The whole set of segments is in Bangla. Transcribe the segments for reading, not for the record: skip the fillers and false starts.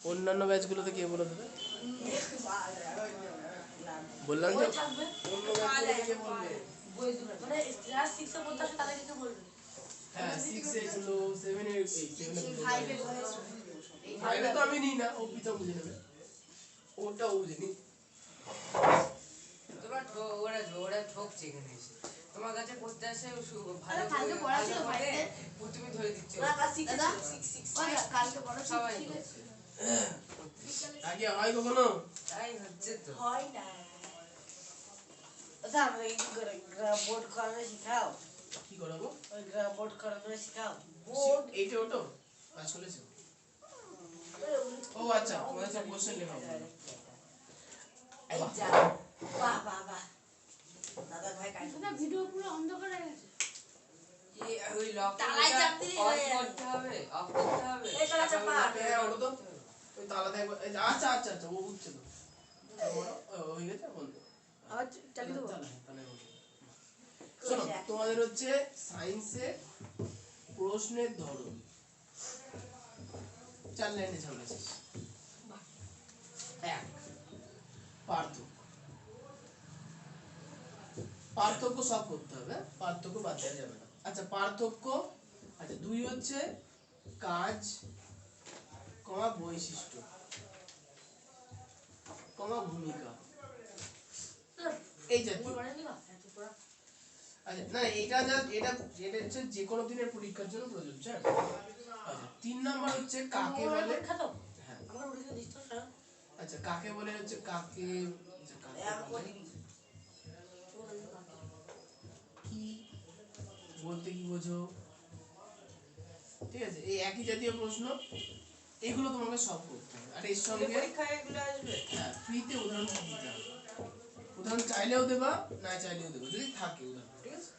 অন্যান্য ব্যাচগুলোতে কে বলে দেবে? বললাম যে অন্য ব্যাচগুলোতে কে বলবে? মানে ক্লাস 6 এ পড়তে আসে তাদেরকে কে বলবে? হ্যাঁ 6 এ গুলো 7 এ 7 এ 5 এ তো আমি নিই না, ও পিতা বুঝে নেবে, ওটা ও বুঝে নি। তোমার ওরা ঠকছে এখানে এসে, তোমার কাছে পড়তে আসে আরে কালকে পড়া ছিল ভাইতে, তুমি ধরে দিচ্ছ না দাদা 6 ওই কালকে পড়া ছিল সবাই ঠিক আছে আগে হয় কখনো? তাই হচ্ছে তো। হয় না দাদা আমরা এই গ্রাফ বোর্ড করানো শিখাও, কি করাবো? ওই গ্রাফ বোর্ড করানো শিখাও। বোর্ড এইটা ওটো কাজ চলেছে। ও আচ্ছা, তোমাদের সব কোশ্চেন লেখা হবে। এই যা বাহ বাহ বাহ দাদা ভাই কাজ দাদা ভিডিও পুরো অন্ধকার হয়ে গেছে। ওই লক তালাই চাপতে অফ দিলে করতে হবে, অফ করতে হবে। এই তালা চাপা। হ্যাঁ ওটা তো ওই তালাতে একবার আচ্ছা আচ্ছা আচ্ছা ও বুঝছে তো। হয়ে গেছে বন্ধ। আবার চালিয়ে দেবো। শোনো, তোমাদের হচ্ছে সায়েন্সে প্রশ্নের ধরন 4 লাইনে ঝামেলা শেষ। 1 পার্থক্য, পার্থক্য সব করতে হবে, পার্থক্য বাদ দেওয়া যাবে না। আচ্ছা পার্থক্য, আচ্ছা 2 হচ্ছে কাজ কমা বৈশিষ্ট্য কমা ভূমিকা, এই জাতীয়। আচ্ছা না এটা এটা হচ্ছে যে কোনো দিনের পরীক্ষার জন্য প্রযোজ্য। আচ্ছা 3 নাম্বার হচ্ছে কাকে বলে। হ্যাঁ আমরা উঠে দিচ্ছ স্যার আচ্ছা কাকে বলে হচ্ছে কাকে, আচ্ছা, কাকে বলে কি বলতে কি বোঝো, ঠিক আছে? এই একই জাতীয় প্রশ্ন, এগুলো তোমাকে সব করতে হবে। আর এর সঙ্গে পরীক্ষায় এগুলো আসবে। হ্যাঁ ফ্রিতে উদাহরণ দিতে হবে। উদাহরণ চাইলেও দেবা, না চাইলেও দেবা, যদি থাকে উদাহরণ, ঠিক আছে?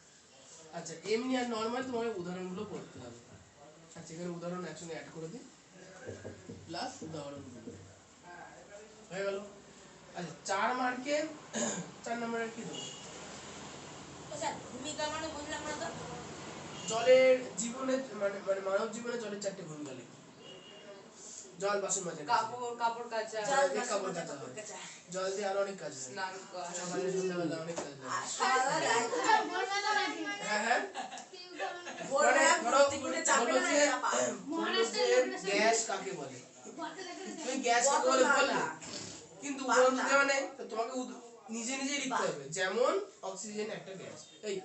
আচ্ছা এমনি আর নরমাল তোমাকে উদাহরণগুলো করতে হবে। আচ্ছা এখানে উদাহরণ একসঙ্গে অ্যাড করে দিই, প্লাস উদাহরণগুলো হয়ে গেল। আচ্ছা 4 মার্কে 4 নম্বরের কি দেবো? স্যার ভূমিকা মানে বুঝলাম না তো। জলের জীবনে মানে মানে মানব জীবনে জলের 4টে ভূমিকা লিখো। জল বাসন মাজা, কাপড় কাচা, জল দিয়ে কাপড় কাচা হয়, জল দিয়ে আরো অনেক কাজ হয়, স্নান করা, সকালে সন্ধ্যাবেলা অনেক কাজ হয়। হ্যাঁ হ্যাঁ গ্যাস কাকে বলে, তুমি গ্যাস কাকে বলে বললে, কিন্তু উদাহরণ দিতে মানে তোমাকে নিজে নিজে লিখতে হবে। যেমন অক্সিজেন একটা গ্যাস, এই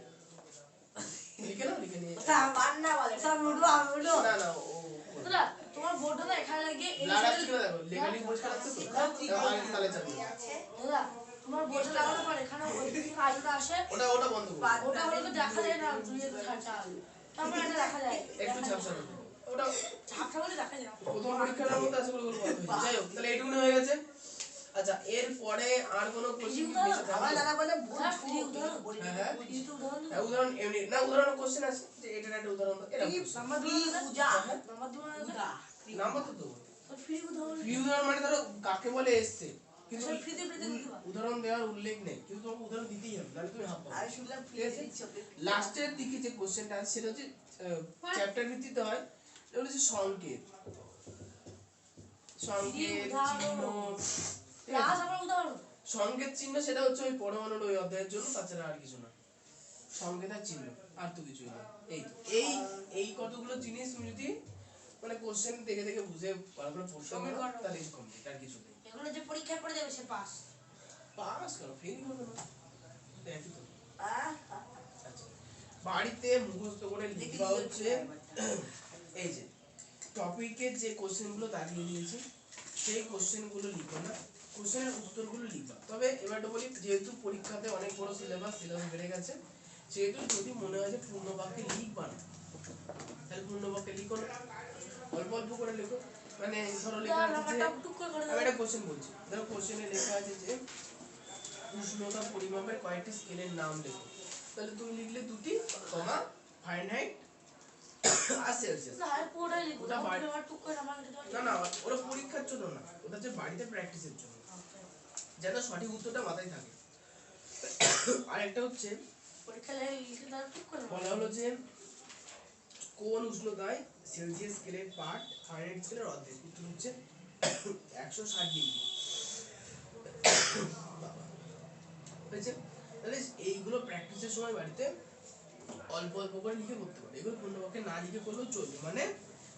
লিখে নাও, লিখে নিয়ে স্যার মান্না বলে স্যার মুডু আমুডু না না ও দাদা তোমার বোর্ডটা না এখানে লাগিয়ে এই ব্লাড সাইডে আসছে না, দেখো লেখালি পরিষ্কার আছে তো, তাহলে চালু দাদা তোমার বোর্ডটা লাগানোর পর এখানে ওই দিকে আলোটা আসে, ওটা বন্ধ করো, ওটা হলো তো দেখা যায় না জুড়িয়ে ছাড়া তারপর এটা দেখা যায় একটু ঝাপসা করো ওটা, ঝাপসা করে দেখা যায় না। প্রথম পরীক্ষাটার মধ্যে আছে বলে বন্ধ হয়ে যায়। যাই হোক তাহলে এইটুকুনি হয়ে গেছে। আচ্ছা এর পরে আর কোনো কোশ্চেন বেশি থাকবে? আমার দাদা বলে বোর্ড ফ্রি উদাহরণ হ্যাঁ হ্যাঁ ফ্রি উদাহরণ হ্যাঁ, উদাহরণ এমনি না, উদাহরণ কোশ্চেন আছে যে এটার একটা উদাহরণ দাও, এটা নাম্বার 2 পূজা নাম্বার 2 নাম্বার তো দেবো। ফ্রি উদাহরণ ফ্রি উদাহরণ মানে ধরো কাকে বলে এসছে, কিন্তু ফ্রিতে ফ্রিতে দিবা উদাহরণ দেওয়ার উল্লেখ নেই, কিন্তু তোমাকে উদাহরণ দিতেই হবে, নাহলে তুমি হাফ পাবে। আমি শুনলাম ফ্রি দিচ্ছ লাস্টের দিকে যে কোশ্চেনটা আছে সেটা হচ্ছে চ্যাপ্টার ভিত্তিতে হয়, এটা হচ্ছে সংকেত, সংকেত চিহ্ন, ঠিক ক্লাস আছে? আমার উদাহরণ সংকেত চিহ্ন সেটা হচ্ছে ওই পরমাণুর ওই অধ্যায়ের জন্য, তাছাড়া আর কিছু না। সংকেত আর চিহ্ন আর তো কিছুই না। এই তো এই কতগুলো জিনিস তুমি যদি মানে কোশ্চেন দেখে দেখে বুঝে ভালো করে পড়তে পারো তাহলে কমপ্লিট, আর কিছু নেই। এগুলো যে পরীক্ষা করে দেবে সে পাস পাস করো, ফেল হবে না, দেখি তো। আচ্ছা বাড়িতে মুখস্থ করে লিখবা হচ্ছে এই যে টপিকের যে কোশ্চেনগুলো দাঁড়িয়ে দিয়েছি সেই কোশ্চেনগুলো লিখো না, কোশ্চেনের উত্তরগুলো লিখবা। তবে এবারটা বলি, যেহেতু পরীক্ষাতে অনেক বড় সিলেবাস বেড়ে গেছে, সেহেতু যদি মনে হয় যে পূর্ণ বাক্যে লিখবা না, তাহলে পূর্ণ বাক্যে লিখো না, অল্প অল্প করে লিখো। মানে ধরো লেখা আছে যে, আমি একটা কোশ্চেন বলছি, ধরো কোশ্চেনে লেখা আছে যে উষ্ণতা পরিমাপের কয়েকটি স্কেলের নাম লেখো, তাহলে তুমি লিখলে 2টি কমা ফারেনহাইট আর সেলসিয়াস। না আর পুরোটাই লিখো ওটা বাড়ি আমার টুক করে আমার লিখতে না না ওটা পরীক্ষার জন্য না, ওটা হচ্ছে বাড়িতে প্র্যাকটিসের জন্য, যেন সঠিক উত্তরটা মাথায় থাকে। আর একটা হচ্ছে পরীক্ষা লিখে দাও টুক করে বলা হলো যে কোন উষ্ণতায় সেলসিয়াস স্কেলের পার্ট ফারেনহাইট স্কেলের অর্ধেক, উত্তর হচ্ছে 160 ডিগ্রি হয়েছে। তাহলে এইগুলো প্র্যাকটিসের সময় বাড়িতে অল্প অল্প করে লিখে করতে পারে। এগুলো পূর্ণবাক্যে না লিখে করলেও চলবে, মানে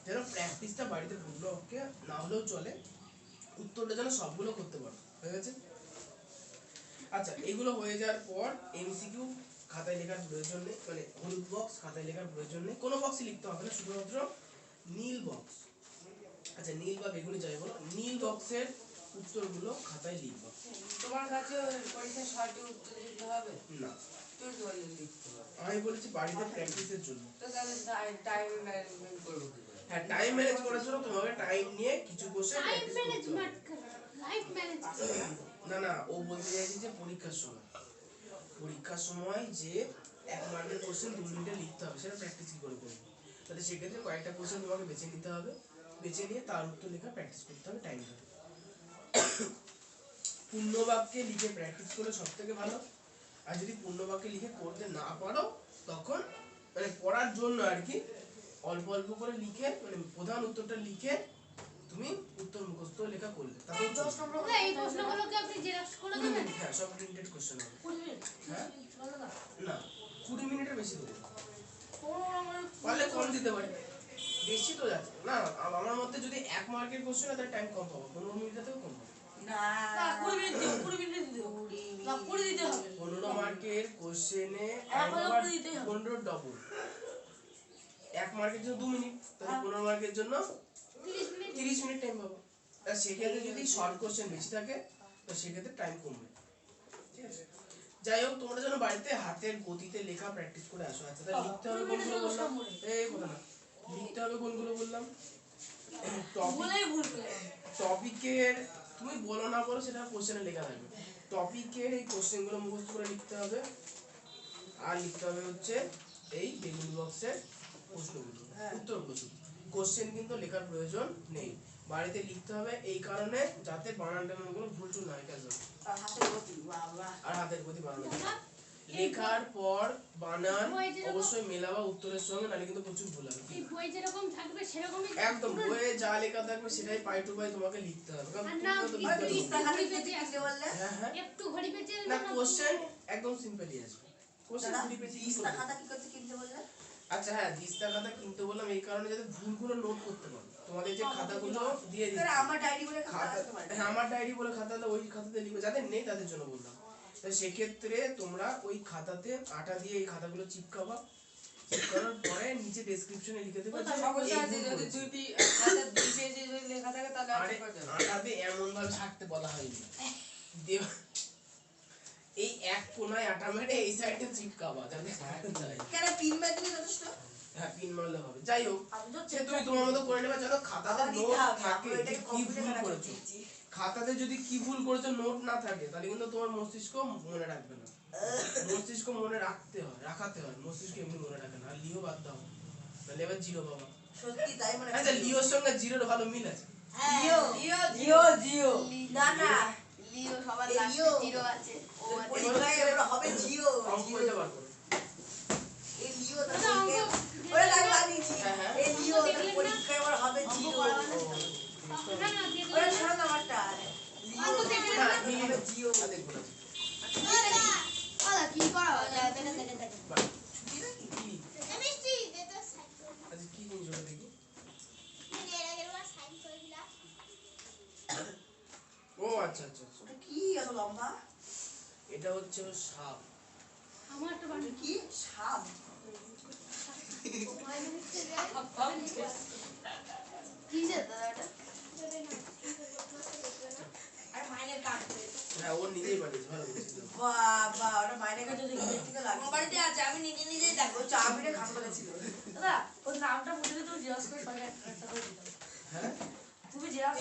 যেন প্র্যাকটিসটা বাড়িতে পূর্ণবাক্যে না হলেও চলে, উত্তরটা যেন সবগুলো করতে পারো। হয়ে গেছে? আচ্ছা, এগুলো হয়ে যাওয়ার পর এমসিকিউ খাতায় লেখার প্রয়োজন নেই, মানে হলুদ বক্স খাতায় লেখার প্রয়োজন নেই, কোনো বক্সই লিখতে হবে না, শুধুমাত্র নীল বক্স। আচ্ছা, নীল বা বেগুনি যাই বলো, নীল বক্সের উত্তরগুলো খাতায় লিখবো। তোমার কাছে পরীক্ষার 6টি উত্তর দিতে হবে না, তুই কি বলে লিখতে হবে? আমি বলেছি বাড়িতে প্র্যাকটিসের জন্য। তো তাহলে টাইম ম্যানেজমেন্ট করবো কি করে? হ্যাঁ, টাইম ম্যানেজ করার জন্য তোমাকে টাইম নিয়ে কিছু কোশ্চেন টাইম প্র্যাকটিস করতে হবে। Management life management. না না, ও বলতে চাইছে যে পরীক্ষার সময় যে 1 মার্কের কোশ্চেন 2 মিনিটে লিখতে হবে, সেটা প্র্যাকটিস কি করে করবে? তাহলে সেক্ষেত্রে কয়েকটা কোশ্চেন তোমাকে বেছে নিতে হবে, বেছে নিয়ে তার উত্তর লেখা প্র্যাকটিস করতে হবে টাইম ধরে। পূর্ণবাক্যে লিখে প্র্যাকটিস করলে সব থেকে ভালো। আর যদি পূর্ণবাক্যে লিখে করতে না পারো, তখন মানে পড়ার জন্য আর কি অল্প অল্প করে লিখে, মানে প্রধান উত্তরটা লিখে তুমি উত্তর মুখস্থ লেখা করলে তারপর দাদা এই প্রশ্নগুলোকে আপনি জেরক্স করে দেবেন? হ্যাঁ, সব প্রিন্টেড কোশ্চেন হবে। 20 মিনিট। হ্যাঁ? বলো না। না, 20 মিনিটের বেশি দেবো, কোনো আমার পারলে কম দিতে পারি, বেশি তো যাচ্ছে না। আমার মধ্যে যদি 1 মার্কের কোশ্চেন হয় তাহলে টাইম কম পাবো, 15 মিনিটের থেকেও কম পাবো। না না 20 মিনিট দিও, 20 মিনিট দিও। না 20 দিতে হবে। 15 মার্কের কোশ্চেনে এখন 20 দিতেই হবে। 15 ডবল। 1 মার্কের জন্য 2 মিনিট, তাহলে 15 মার্কের জন্য 30 মিনিট। 30 মিনিট টাইম পাবো। আর সেক্ষেত্রে যদি শর্ট কোশ্চেন বেশি থাকে তো সেক্ষেত্রে টাইম কমবে। ঠিক আছে? যাই হোক, তোমরা যেন বাড়িতে হাতের গতিতে লেখা প্র্যাকটিস করে আসো। আচ্ছা, তাহলে লিখতে হবে কোনগুলো বললাম? এই কথা না, লিখতে হবে কোনগুলো বললাম? বলেই ভুল করে। টপিকের, তুমি বলো না বলো সেটা কোশ্চেনে লেখা থাকবে। টপিকের এই কোশ্চেনগুলো মুখস্থ করে লিখতে হবে। আর লিখতে হবে হচ্ছে এই বেগুনি বক্সের প্রশ্নগুলো, উত্তরগুলো শুধু। কোশ্চেন কিন্তু লেখার প্রয়োজন নেই, বাড়িতে লিখতে হবে এই কারণে যাতে বানান টানানগুলো ভুল টুল না হয়। কাজ হবে। আর হাতের গতি বাবা আর হাতের গতি বানানো যাবে। লেখার পর বানান অবশ্যই মেলাবা উত্তরের সঙ্গে, নাহলে কিন্তু প্রচুর ভুল হবে। এই বই যেরকম থাকবে সেরকমই একদম বইয়ে যা লেখা থাকবে সেটাই পাই টু পাই তোমাকে লিখতে হবে, কারণ আর তুমি না, তো আর লিখতে তিরিশ পারবে না। টাকা দিয়ে কিনতে বললে হ্যাঁ হ্যাঁ, একটু ঘড়ি পেঁচিয়ে না কোশ্চেন একদম সিম্পলই আসবে। কোশ্চেন দাদা ঘুরি পেঁচিয়ে 30 কি টাকা করবে? কি করতে কিনতে বললে? আচ্ছা হ্যাঁ, দিস্তা খাতা কিনতে বললাম এই কারণে যাতে ভুলগুলো নোট করতে পারো। তোমাদের যে খাতাগুলো দিয়ে তাহলে দিচ্ছি, আমার ডায়েরি বলে খাতা খাতা, আসতে পারে। হ্যাঁ আমার ডায়েরি বলে খাতাতে ওই খাতাতে লিখবে, যাদের নেই তাদের জন্য বললাম। তো সেক্ষেত্রে তোমরা ওই খাতাতে আটা দিয়ে এই খাতাগুলো চিপকাবা, চিপকানোর পরে নিচে ডেসক্রিপশনে লিখে দেবে যে সমস্যা এই আছে ভুল যদি করেছি। 2 পেজে যদি লেখা থাকে তাহলে আরে অটো করে আটাতে এমন ভাবে ছাড়তে বলা হয়নি, এই এক কোনায় আটা মেরে এই সাইডে চিপকাবা যাতে ছাড়তে যায়। কেন পিন মেরে দিলে যথেষ্ট? হ্যাঁ, পিন মারলে হবে। যাই হোক, আমি তো সে তুমি তোমার মতো করে নেবে, যেন খাতাতে আবার দিতে নোট হবে, থাকে আমরা যে এটাকে কি কম্পিউটারে ভুল রাখা করেছো। দিয়েছি। খাতাতে যদি কি ভুল করেছো নোট না থাকে তাহলে কিন্তু তোমার মস্তিষ্ক মনে রাখবে না। মস্তিষ্ক মনে রাখাতে হয়, মস্তিষ্ক এমনি মনে রাখে না। আর লিও বাদ দাও, তাহলে এবার জিরো বাবা। সত্যি তাই মনে আচ্ছা, লিওর সঙ্গে জিরোর ভালো মিল আছে। লিও জিও জিও না না লিও সবার এই লাস্টে লিও। জিরো আছে ও আছে। পরীক্ষায় এবার হবে জিও অঙ্ক জিও। করতে পারবো। এই লিও তো দাদা, অঙ্ক ওরে লাইভ বানিয়েছি। হ্যাঁ, হ্যাঁ। এই লিও পরীক্ষায় এবার হবে জিও। না না দিয়ে ওরে দেবেন। ছাড়ো না আমারটা। লিও অঙ্ক দেখে না, হবে মিলিয়ে জিও। দেখবো না। দাদা কি করা হয় দেখেন বাহ, কি নাকি? কি? কেমিস্ট্রি এটা সাইন আচ্ছা, কি জিনিস ওটা দেখি? এর আগের বার সাইন করে দিলাম ও আচ্ছা আচ্ছা আচ্ছা, ওটা কি এত লম্বা? এটা হচ্ছে ওর সাপ। আমার একটা ওটা বাড়ি কি সাপ? কি যে দাদা এটা আর মাইনের কাজ করে। হ্যাঁ, ও নিজেই বানিয়েছে, ভালো করেছিল। বাবা ওটা মাইনের কাজ থেকে দেখতে লাগে। আমার বাড়িতে আছে আমি নিজে নিজেই দেখো ও চাবিটা খাতা করেছিল। দাদা ওর নামটা বলে তুমি জিজ্ঞাসা করে সবাই একটা করে দিতে হ্যাঁ, তুমি জিজ্ঞাসা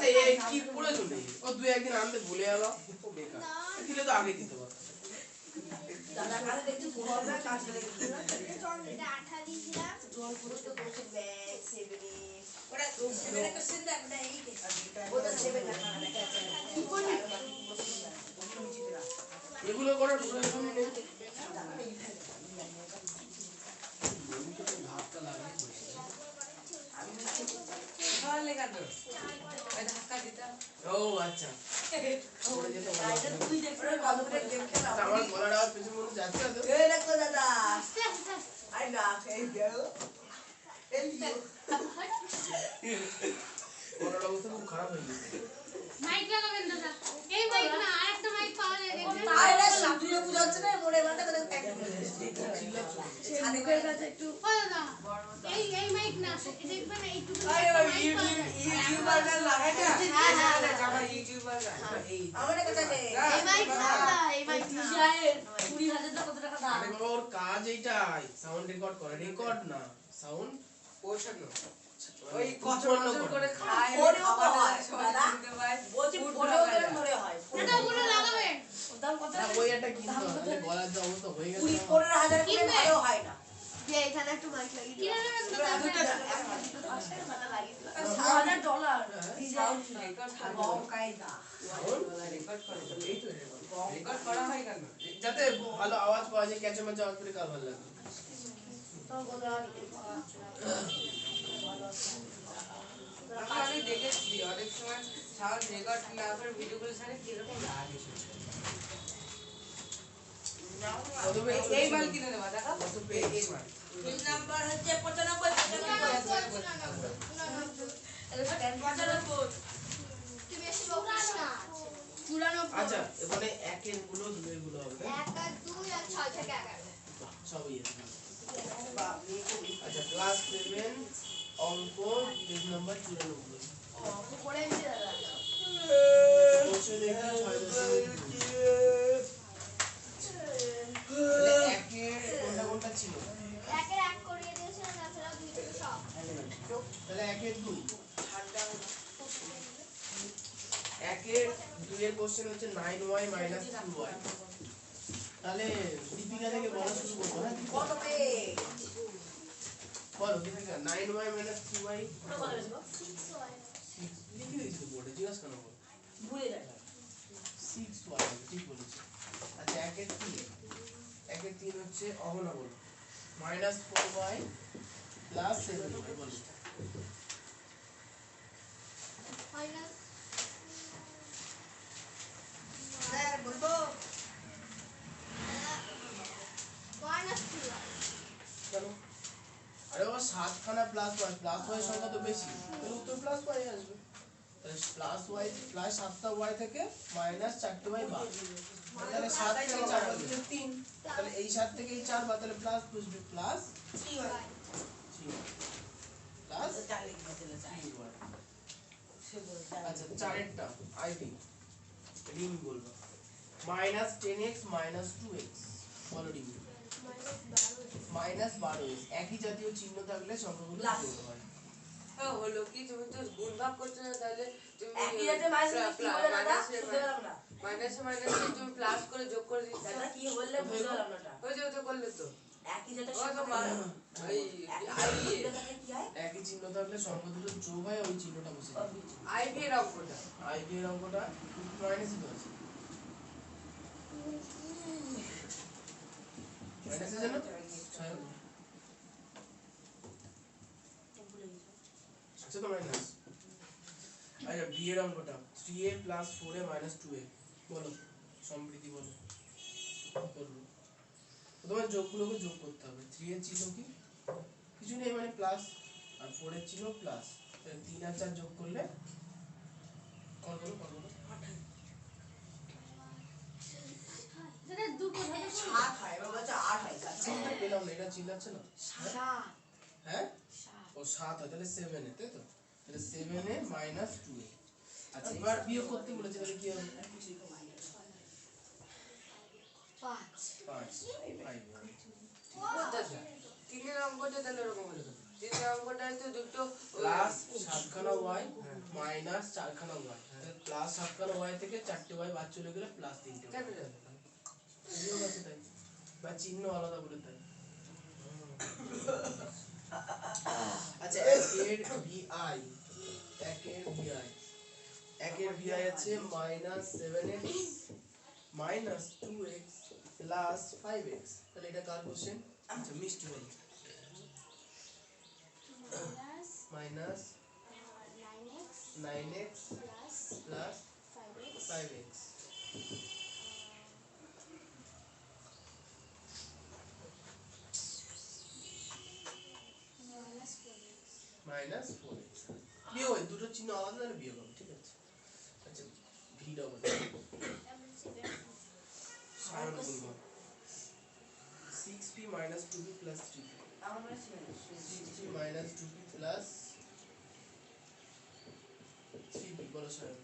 এই তো কি প্রয়োজন নেই। ও 2-1 দিন আনতে ভুলে গেল, ও বেকার। দিলে তো আগে দিতে পারতো। দাদা কাছে দেখছি পুরো হবে কাজ করে গেছিল। এটা আঠা দিয়েছিলাম জল পুরো তো বসে ব্যাগ সেভেনে। ওটা সেভেনের কোশ্চেন দেখ না এই ওটা সেভেন না কি করবি এগুলো করার প্রয়োজন নেই। আমি করলে কেন ওই ধাক্কা দিতাম ও আচ্ছা পড়ে যেতে বলো। এটা তুই দেখছিস কত করে গেম খেলা আচ্ছা, আমার গলার আওয়াজ পেছন মনে যাচ্ছে না তো? এই দেখো দাদা আই না এই গেল এই গলার অবস্থা খুব খারাপ হয়ে গেছে। মাইক লাগাবেন দাদা এই মাইক না আরেকটা মাইক পাওয়া যায় আরে সামনে বুঝাচ্ছে না মনে মাথা করে মুখের কাছে একটু ও দাদা এই মাইক না দেখবেন এইটুকু আরে ওই মাইক পাওয়া যায়। ইউটিউবার লাগাই না জামা ইউটিউবার এই আমার কাছে নেই এই মাইক না দাদা এই মাইক না টিশার্টের 20,000 টাকা কত টাকা দাম আরে বাবা ওর কাজ এইটাই সাউন্ড রেকর্ড করে রেকর্ড না সাউন্ড পৌঁছানো ওই কত উৎপন্ন বছর করে। করে খায় ফোনেও তো খাবার হয়, সবাই দাদা। দিতে পায় বলছি ফুড ফোনেও লাগায় কেন না। ধরে হয় দাদা ওগুলো লাগাবেন ওর দাম কত না, ওই একটা কিনতে হবে নাহলে গলার যে অবস্থা হয়ে গেছে 20-15,000 করে কিনবে? ভালো হয় না যে এখানে একটু মাইক লাগিয়ে কিনে দিও। নেবেন দাদা দুটো আপনারা। $1,000 সাউন্ড রেকর্ড বম কায়দা রেকর্ড করে এই তো রেকর্ড করা হয় কেন যাতে ভালো আওয়াজ পাওয়া যায় ক্যাচে ম্যাচে আওয়াজ পেলে কার ভালো লাগে আমি দেখেছি অনেক সময় সাউন্ড রেকর্ড না করে ভিডিওগুলো ছাড়ে কিরকম লাগে প্রথমে এই মাল কিনে নেবা দেখা এই মাল বিল নাম্বার হচ্ছে 95 তুই বেশি বকিস না। আচ্ছা এখানে একের গুলো দুয়ের গুলো হবে তাই? 1 আর 2 আর 6 থেকে 11 সবই আছে আচ্ছা ক্লাস 7 অঙ্ক পেজ নাম্বার 94 পড়ে নিতে দাদা। বসে দেখি 6 একের কোনটা কোনটা ছিল একের 1 করিয়ে দিয়েছে তাছাড়া 2 থেকে সব। তাহলে একের 2 একের 2 এর কোশ্চেন হচ্ছে 9y 2y তাহলে দীপিকা থেকে বলা শুরু করবো হ্যাঁ কত পেজ বলো দীপিকা 9y 2y কত পেজ গো 6 হয়। লিখে দিয়েছি তো বোর্ডে জিজ্ঞাসা কেন করো ভুলে যায় 6y ঠিক বলেছি আচ্ছা একের 3 হচ্ছে অহনা বলো -4y 7y বলো মাইনাস স্যার বলবো মাইনাস 2 কেন আরে বাবা 7 খানা প্লাস y সংখ্যা তো বেশি তাহলে উত্তর প্লাস y আসবে তাহলে প্লাস y প্লাস 7টা y থেকে মাইনাস 4টা y বাদ তাহলে 7 থেকে 4 বাদ দিলে 3 তাহলে এই 7 থেকে এই 4 বাদ তাহলে প্লাস বসবে প্লাস কি হয় প্লাস চালিয়ে দিলে চাই আচ্ছা চারেরটা আইভি রিং বলবো -10x -2x বলো রিং -12x একই জাতীয় চিহ্ন থাকলে সংখ্যাগুলো Plus. যোগ হয় হলো কি তুমি তো গুণ ভাগ করছো না তাহলে তুমি একই জাতীয় মাইনাস কি বলে দাদা বুঝতে পারলাম না মাইনাসে মাইনাসে তুমি প্লাস করে যোগ করে দিচ্ছ দাদা কি বললে বুঝতে পারলাম না ওই যে ওটা করলে তো একই জাতীয় ও তো সংখ্যা এই একই জাতীয় থাকলে কি হয় একই চিহ্ন থাকলে সংখ্যা দুটো যোগ হয় ওই চিহ্নটা বসে যায় আইভি এর অঙ্কটা আইভি এর অঙ্কটা মাইনাসই তো আছে মাইনাসে জানো আচ্ছা তো মাইনাস আচ্ছা বি এর অঙ্কটা 3a 4a 2a বলো সমৃদ্ধি বলো করলো তোমার যোগগুলোকে যোগ করতে হবে 3 এর চিহ্ন কি কিছু নেই মানে প্লাস আর 4 এর চিহ্ন প্লাস তাহলে 3 আর 4 যোগ করলে কত হলো দাদা দুটো দাদা 7 হয় এবার বলছে 8 হয় চিহ্ন পেলাম না এটা চিল্লাচ্ছে না 7 হ্যাঁ ও 7 হয় তাহলে 7 এ তাই তো তাহলে 7 এ -2a আচ্ছা এবার বিয়োগ করতে বলেছে তাহলে কি হবে 5 5 তিনের অঙ্কটা তাহলে এরকম হলো তিনের অঙ্কটায় তো দুটো প্লাস 7 খানা y মাইনাস 4 খানা y তাহলে প্লাস 7 খানা y থেকে 4টে y বাদ চলে গেলে প্লাস 3টে কেন জানো বিয়োগ আছে তাই বা চিহ্ন আলাদা বলে তাই আচ্ছা একের vi একের vi আছে -7x -2x 5x তাহলে এটা কার কোশ্চেন আচ্ছা মিষ্টি বল minus 9y 9x plus plus 5x 5x minus 4x minus 4x বিয়োগ হয় দুটো চিহ্ন আলাদা হলে বিয়োগ হবে ঠিক আছে আচ্ছা ভি ডবল এমন সেভেন সারণ গুণ 6p minus 2p plus 3p আমার মনে ছিল 6p minus 2p plus 3p বলো সারণ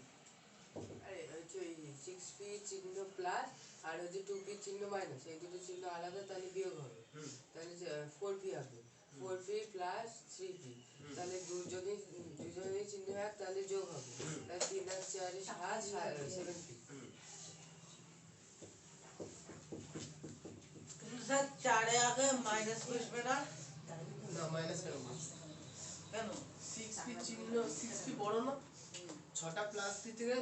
আরে হচ্ছে ওই 6p চিহ্ন প্লাস আর হচ্ছে 2p চিহ্ন মাইনাস এই দুটো চিহ্ন আলাদা তাহলে বিয়োগ হবে তাহলে 4p হবে 4p প্লাস 3p তাহলে যদি দুজনেরই চিহ্ন এক তাহলে যোগ হবে তাহলে 3 আর 4 এর 7 7p স্যার 4 এ আগে মাইনাস বসবে না না মাইনাস কেন কেন 6p চিহ্ন 6p বড় না 6টা প্লাস p থেকে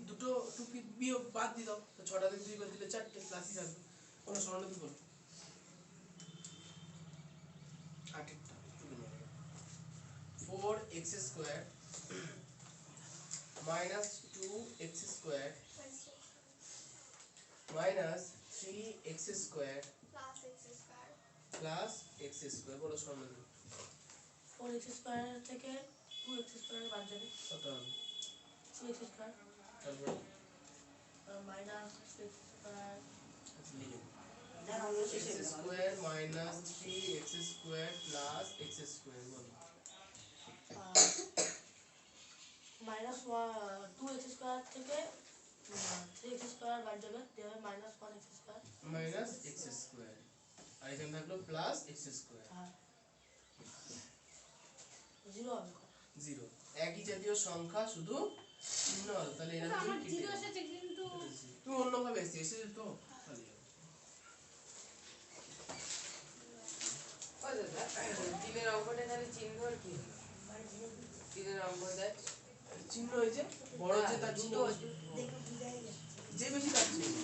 দুটো 2p বিয়োগ বাদ দিয়ে দাও তো 6টা থেকে 2 বাদ দিলে 4টে প্লাসই থাকবে কোনো সরলরৈখিক বলো 8টা 4x square minus 2x square minus 3x square plus x square plus x square বলো সরলরৈখিক 4x স্কয়ার থেকে 2x স্কয়ার বাদ যাবে কত হবে 2x স্কয়ার তারপরে মাইনাস x স্কয়ার লিখে না আমরা x square minus 3x square plus x square বলো মাইনাস 2x স্কয়ার থেকে 3x স্কয়ার বাদ যাবে দেবে minus 1x square minus x square আর এখানে থাকলো plus x square হ্যাঁ 0 হবে 0 একই জাতীয় সংখ্যা শুধু চিহ্ন আলাদা তাহলে এরা আমার দুটো জিরো এসেছে কিন্তু তুমি অন্যভাবে এসেছে তো তাহলে হবে। ও দাদা 3 এর অঙ্কটা তাহলে চিহ্ন আর কি 3 এর অঙ্ক দেখ চিহ্ন হয়েছে বড় যে তার চিহ্ন যে বেশি তার চিহ্ন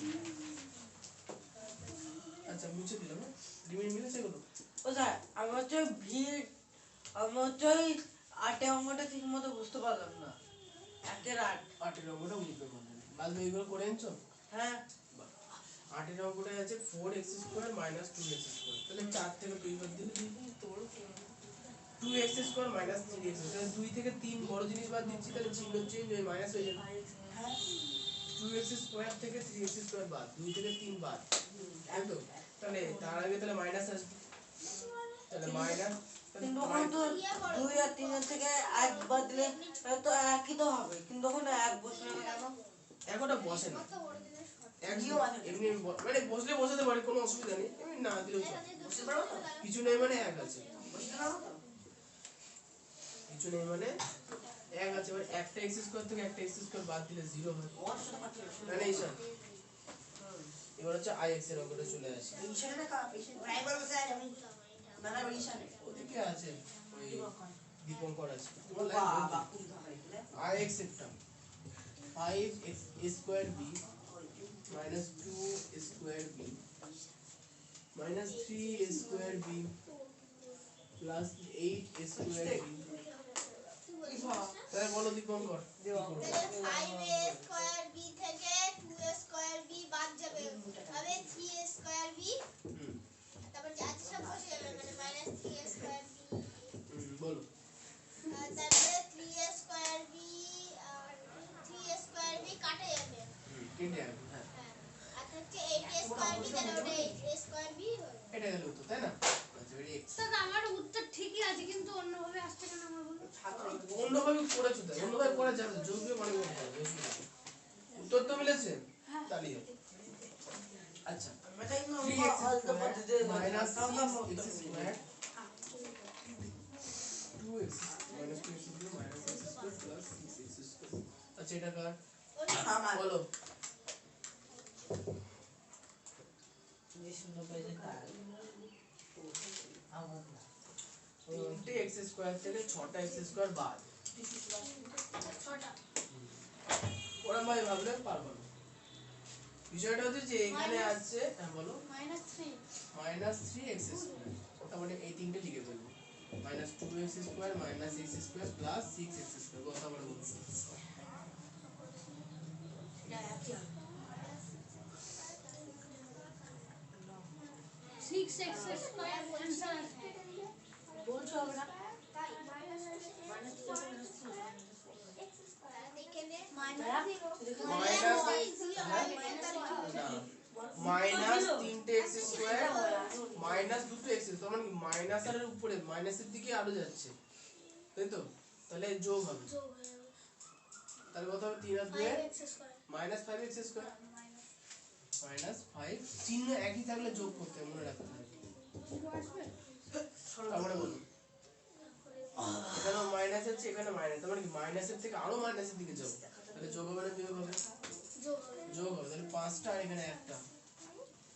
আচ্ছা মুছে দিলাম লিমিট মিলেছে এগুলো ও স্যার আমার হচ্ছে ভিড় আমার হচ্ছে ওই 8 অঙ্কটা ঠিক মতো বুঝতে পারলাম না 1 এর 8 8 এর অঙ্কটা বুঝতে পারলেন বাদ বাকিগুলো করে এনেছো হ্যাঁ 8 এর অঙ্কটা আছে 4x square minus 2x square তাহলে 4 থেকে 2 বাদ দিলে 2x স্কয়ার minus 3x তাহলে 2 থেকে 3 বড় জিনিস বাদ দিচ্ছি তাহলে চিহ্ন চেঞ্জ হয়ে মাইনাস হয়ে যাবে হ্যাঁ 2x স্কয়ার থেকে 3x স্কয়ার বাদ 2 থেকে 3 বাদ তাই তো তাহলে তার আগে তাহলে মাইনাস আসবে তাহলে মাইনাস কিন্তু ওখানে তো 2 আর 3 এর থেকে 1 বাদ দিলে তো একই তো হবে কিন্তু ওখানে 1 বসবে না কেন এখনটা বসে না কত বড় জিনিস কত একদম এমনি মানে বসলে বসাতে পারি কোনো অসুবিধা নেই এমনি না দিলেও চলে এখানে দুটো লাগা কিছু নেই মানে এক আছে বুঝতে পারো তো কিছু নেই মানে এক আছে মানে একটা x স্কয়ার থেকে একটা x স্কয়ার বাদ দিলে 0 হয় ওর সাথে পাচ্ছি মানে এই স্যার এবার হচ্ছে ix এর অঙ্কটা চলে আসে ইশারে না কাপ ইশারে ড্রাইভার বসে আছে আমি না না ইশারে ওদিকে আছে ওই দীপঙ্কর আছে বাবা কোন ধরে দিলে ix একটা 5x square b minus 2 square b minus 3 square b plus 8 square b তাহলে বলো দীপঙ্কর কি করবে? তাহলে 5a স্কয়ার b থেকে 2a স্কয়ার b বাদ যাবে তবে 3a স্কয়ার b হুম, তারপর যা আছে সব বসে যাবে মানে মাইনাস 3a স্কয়ার b বলো তারপরে 3a স্কয়ার b আর 3a স্কয়ার b কাটে যাবে কেটে আসবে হ্যাঁ হ্যাঁ আর হচ্ছে 8a স্কয়ার b তাহলে ওটা 8a স্কয়ার b হবে এটা গেল তো তাই না আচ্ছা এবারে x দাদা আমার উত্তর ঠিকই আছে কিন্তু অন্যভাবে আসছে কেন আমার বলো অন্যভাবে করেছো তাই অন্যভাবে করা যাবে যোগ বিয়োগ অনেক করতে হবে অসুবিধা নেই। উত্তর তো মিলেছে তাহলে হবে। আচ্ছা মেটাই না 3x অল্প পদ্ধতিতে minus কাউকে 6x square 2x minus 2x square minus x square plus 6x square আচ্ছা এটা কার আমার বলো যে সুন্দর পেয়েছে তার আমার না 3x স্কয়ার থেকে 6টা x স্কয়ার বাদ ছটা ওরা ভাই ভাবলে পারবো না বিষয়টা হচ্ছে যে এখানে আছে হ্যাঁ বলো মাইনাস 3 minus 3x square ওটা মানে এই তিনটে লিখে ফেলবো minus 2x square minus x square plus 6x square কথা বলে বলুন 6x স্কয়ার आंसर আসবে বলছো হবে না তাই মাইনাস এখানে মাইনাস মাইনাস তিনটে x স্কয়ার মাইনাস 2x তার মানে মাইনাস এর উপরে মাইনাসের দিকে আরো যাচ্ছে তাই তো তাহলে যোগ হবে তাহলে কত হবে 3 আর 2 মাইনাস 5x স্কয়ার মাইনাস 5 চিহ্ন একই থাকলে যোগ করতে হবে, মনে রাখতে হবে তারপরে বলুন এখানে মাইনাস আছে এখানে মাইনাস তার মানে কি মাইনাসের থেকে আরো মাইনাসের দিকে যাবে তাহলে যোগ হবে না বিয়োগ হবে যোগ হবে তাহলে 5টা আর এখানে একটা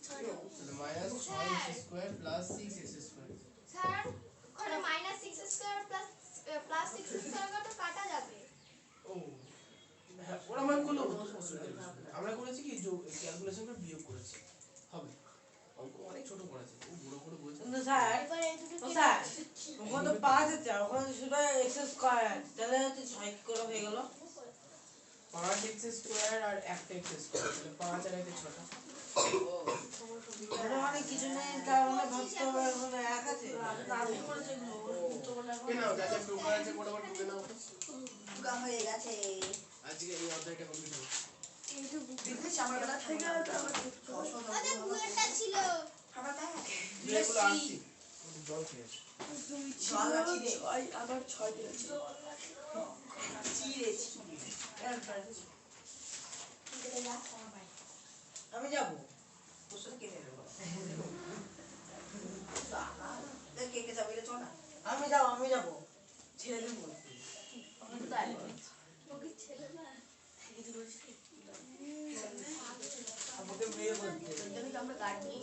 তাহলে minus 6x square plus 6x square sir ওখানে মাইনাস 6 স্কয়ার প্লাস 6 স্কয়ার কত কাটা যাবে ও হ্যাঁ ওরা মান করলো আমরা করেছি কি যোগ ক্যালকুলেশন করে বিয়োগ করেছি হবে অঙ্ক অনেক ছোট করেছে ও বড় করে বলছে কিন্তু স্যার এবার এই দুটো ও স্যার ওখানে তো 5 আছে ওখানে শুধু x স্কয়ার তাহলে হচ্ছে 6 কি করে হয়ে গেল 5x স্কয়ার আর একটা x স্কয়ার তাহলে 5 আর 1 6টা ওটা মানে কিছু নেই তার মানে ভাবতে হবে ওখানে এক আছে আমি করেছি এগুলো কে নাও যা যা প্রকার আছে কোটাবার ঢুকে নাও গা হয়ে গেছে আজকে এই অধ্যায়টা কমপ্লিট হবে আরে দুয়েরটা ছিল এগুলো আসছি জল খেয়ে আসি। আবার 6 দিয়েছে আমি যাব আমি যাব ছেড়ে দেবো ওকে ছেলে না আমাকে মেয়ে বলতে আমরা গাড়ি নিয়ে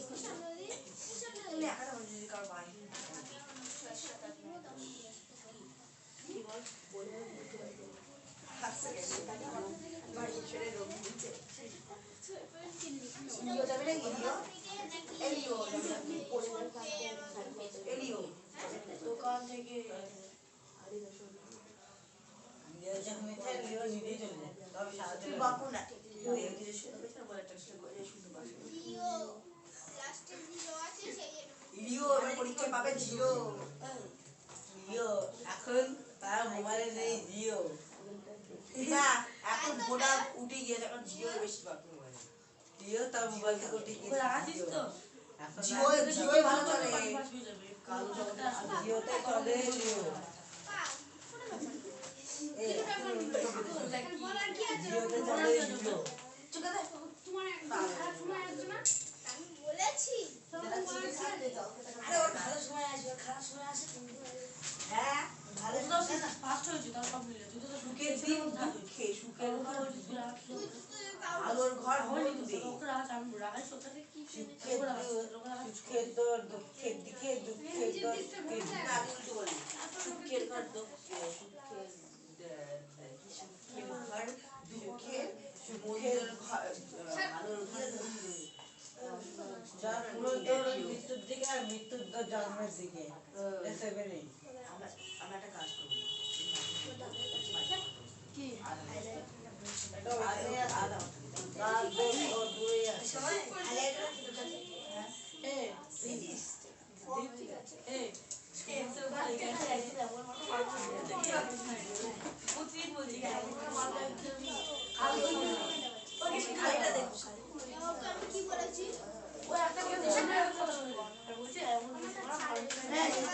দোকান থেকে জিরো লাস্টে জিরো আছে সেই পরীক্ষা পাবে জিরো এখন তার মোবাইলে নেই জিও না এখন ভোডা উঠে গিয়েছে এখন জিও বেশি পাবে মোবাইলে জিও তার মোবাইল থেকে উঠে গিয়েছে রাখিস তো জিও জিওই ভালো চলে কালো জিওতে চলে জিও জিওতে চলে জিও তোমার খারাপ সময় আসবে না আমি বলেছি আরে ওর ভালো সময় আসবে খারাপ সময় আসে কিন্তু হ্যাঁ ভালো তো ফার্স্ট হয়েছে তার সব মিলে তুই তো সুখের দিন খেয়ে সুখের আলোর ঘর বলবে সুখের দর দুঃখের দিকে দুঃখের দর সুখের না আমি উল্টো বলি সুখের ঘর দুঃখের ঘর দুঃখের সুখের ঘর আলোর ঘর যার পুরো দর মৃত্যুর দিকে আর মৃত্যুর দর জন্মের দিকে সেভেনে আমরা একটা কাজ করবো কি আমি কি বলেছি Hey!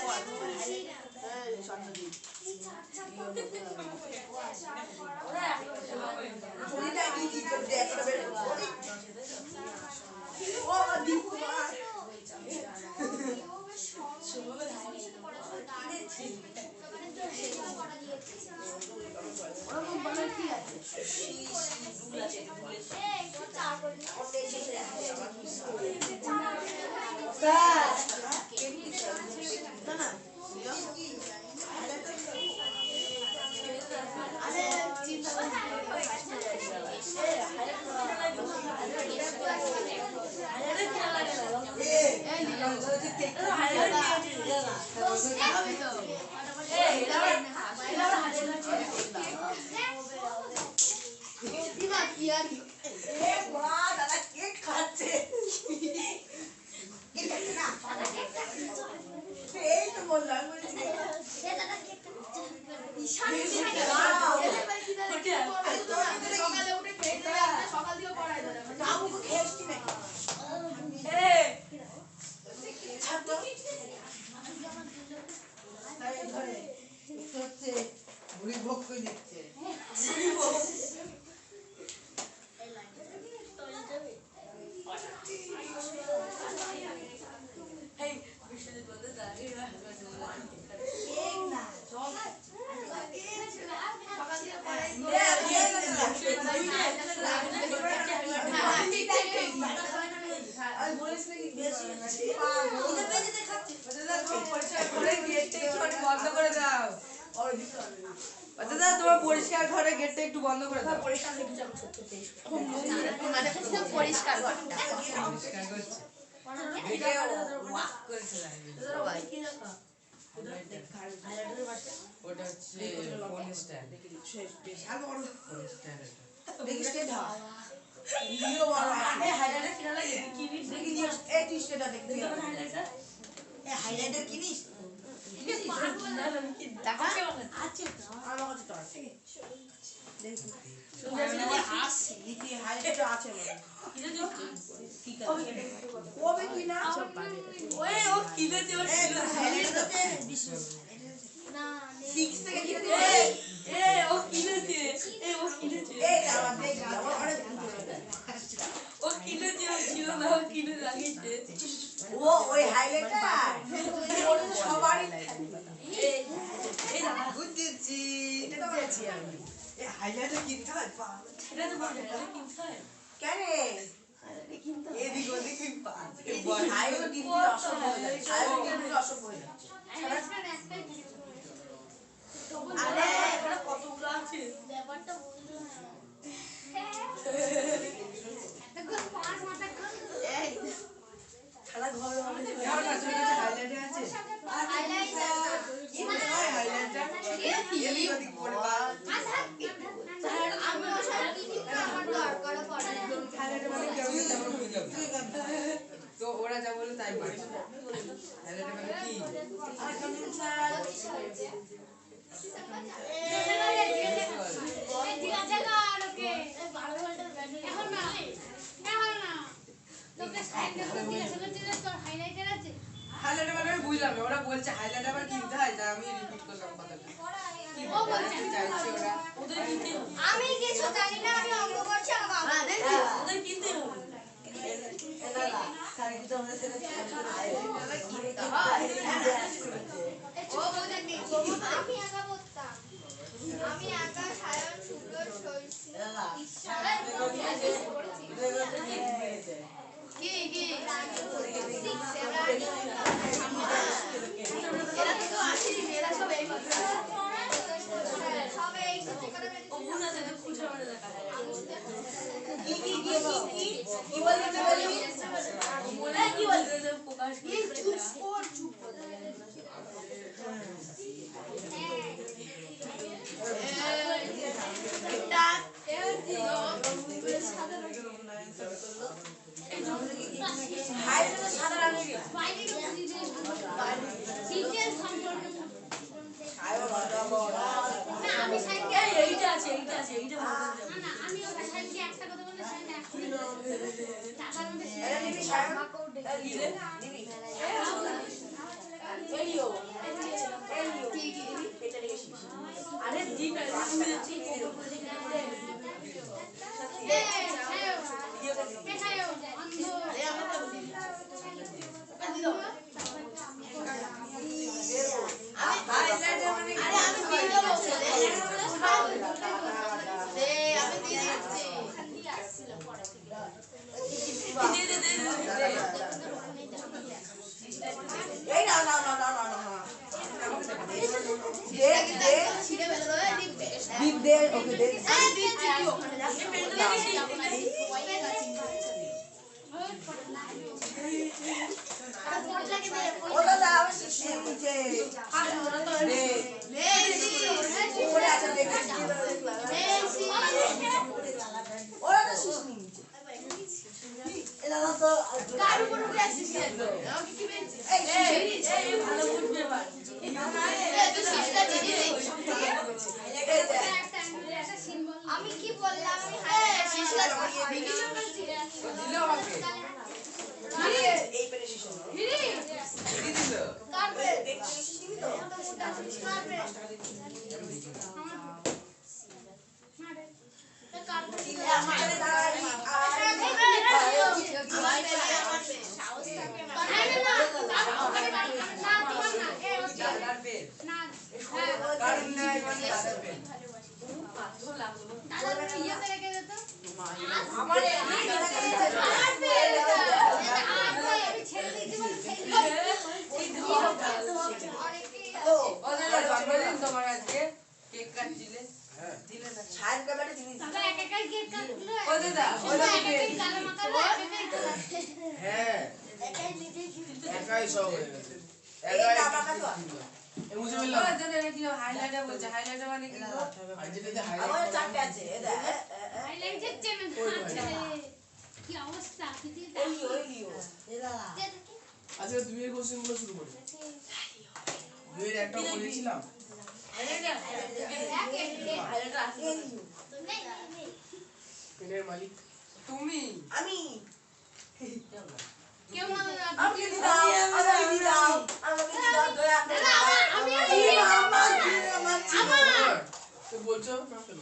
এ মা দাদা কেক খাচ্ছে এই তো বললাম সকালে উঠে খেয়ে দিয়ে সকাল থেকে পড়ায় দাদা বাবুকে খেয়েছি নাকি বুড়ি ভোগ করে দিচ্ছে তোমার পরিষ্কার ঘরে গেটটা একটু বন্ধ করে দাও পরিষ্কার ওটা হচ্ছে ফোন স্ট্যান্ড হাইলাইটার কিনিস ওই হাইলাইটার সবারই বুঝেছি হাইলাইটার কিনতে হয় কেন এদিক ওদিক হাইও কিনতে অসম্ভব হয়ে যাচ্ছে হাইও কিনতে অসম্ভব হয়ে যাচ্ছে আরে কতগুলো আছে ব্যাপারটা বুঝলো না খালা ঘর হাইলাইটার আছে তো ওরা যা বলে তাই মানছে হাইলাইটার মানে কি হাইলাইটার মানে আমি বুঝলাম না ওরা বলছে হাইলাইটার আবার কিনতে হয় তাই আমি রিপিট করলাম কথাটা কি বলতে চাইছে ওরা আমি কিছু জানি না আমি অঙ্ক করছি আমাকে ওদের কিনতে হবে আমি একা পড়তাম আমি একা সায়ন শুভ্র কি কি এরা তো আসেনি এরা সব এই সব এই ও মনে আছে তো খুশি হবে দেখা কি বলতে বলি মনে কি বলতে প্রকাশ চুপ এইটা আছে এইটা আছে এইটা আমি ওটা সাইনকে একটা কথা বললে সাইন টাকার মধ্যে আরে দিন আমি যাচ্ছি কার উপর উঠে আসিস আমাকে কি বলছিস? এই ভালো বুঝবে এবার তুই শিশটা চিনি একটা সিম্বল আমি কি বললাম শিশটা ভিডিও করছি দিলেও হবে এই পেরে শিশু কি দিল কাটবে দেখতে এসেছিস নিবি তো কাটবে আমাদের দাঁড়াই সাহস থাকে না দাদার পেন না কারণ নাই মানে দাদার পেন দাদা ইয়েতে রেখে দে তো আমার আমি ছেড়ে দিয়েছি বলে ও ও দাদা জন্মদিন তোমার আজকে কেক কাটছিলে দিলে না ছায়ের ক্যামেরা জিনিস দাদা এক একাই কেক কাটলো ও দাদা ও এক দাদা একাই কালো মাখালো এক একাই হ্যাঁ একাই নিজে একাই সব হয়ে গেছে এই একাই টাকা তো এ মুছে ও ফেললাম দাদা এটা কি হাইলাইটার বলছে হাইলাইটার মানে কি গো আর যেটা যে আমার হাইলাইট চারটে আছে এ দেখ হাইলাইটের চেনে কি অবস্থা কিছু ওই লিও আজকে দুইয়ের কোশ্চেন গুলো শুরু করি দুইয়ের একটা করেছিলাম পেনের মালিক তুমি আমি কেউ না আমাকে দি দাও আমাকে দি দাও আমাকে দি দাও দয়া করে আমি আমার তুই বলছো না কেন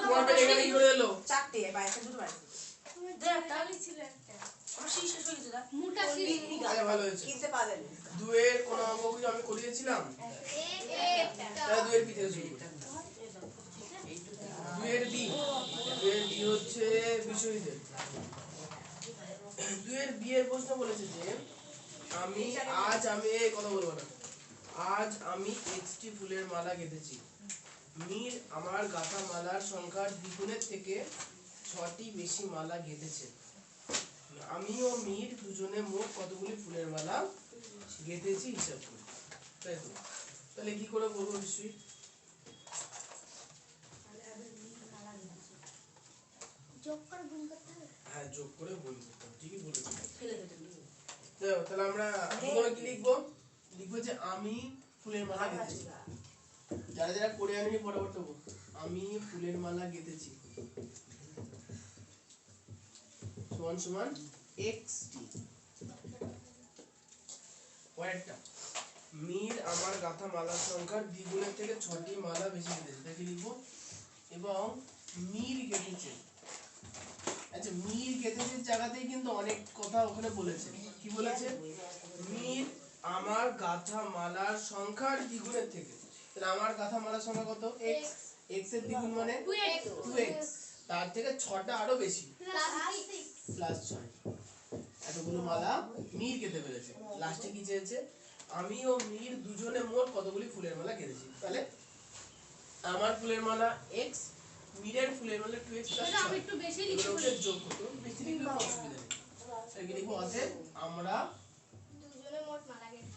তোমার পেন এখানে কি করে এলো চারটে বাইরে দুটো বাইরে আমার শীষ শেষ হয়ে গেছে না মুটা সিঁড়ি আরে ভালো হয়েছে কিনতে পারলেন দুইয়ের কোন অঙ্ক কিছু আমি করিয়েছিলাম তাহলে দুইয়ের বি থেকে শুরু করি দুইয়ের বি হচ্ছে বিষয়ীদের দুইয়ের বি এর প্রশ্ন বলেছে যে আমি এই কথা বলবো না আজ আমি এক্সটি ফুলের মালা গেঁথেছি মীর আমার গাঁথা মালার সংখ্যার দ্বিগুণের থেকে 6টি বেশি মালা গেঁথেছে আমি ও মীর দুজনে মোট কতগুলি ফুলের মালা গেঁথেছি হিসাব করি তাই তো তাহলে কি করে বলবো নিশ্চয়ই হ্যাঁ যোগ করে গুণ করতে হবে ঠিকই বলেছি দেখো তাহলে আমরা প্রথমে কি লিখবো লিখবো যে আমি ফুলের মালা গেঁথেছি যারা যারা করে আনেনি ফটাফট দেবো আমি ফুলের মালা গেঁথেছি সমান সমান xt পরেরটা মীর আমার গাঁথা মালার সংখ্যার দ্বিগুণের থেকে 6টি মালা বেশি গেঁথেছে তাকে লিখবো এবং মীর গেঁথেছে আচ্ছা মীর গেঁথেছে জায়গাতেই কিন্তু অনেক কথা ওখানে বলেছে কি বলেছে মীর আমার গাঁথা মালার সংখ্যার দ্বিগুণের থেকে তাহলে আমার গাঁথা মালার সংখ্যা কত x x এর দ্বিগুণ মানে 2x তার থেকে 6টা আরো বেশি প্লাস 6 এতগুলো মালা মীর গেঁথে ফেলেছে লাস্টে কি চেয়েছে আমি ও মীর দুজনে মোট কতগুলি ফুলের মালা গেঁথেছি তাহলে আমার ফুলের মালা x মীরের ফুলের মালা 2x প্লাস 6 আমি একটু বেশি লিখে এগুলোকে যোগ করতে হবে, বেশি লিখলে কোনো অসুবিধা নেই তাহলে কি লিখবো অতএব আমরা দুজনে মোট মালা গেছে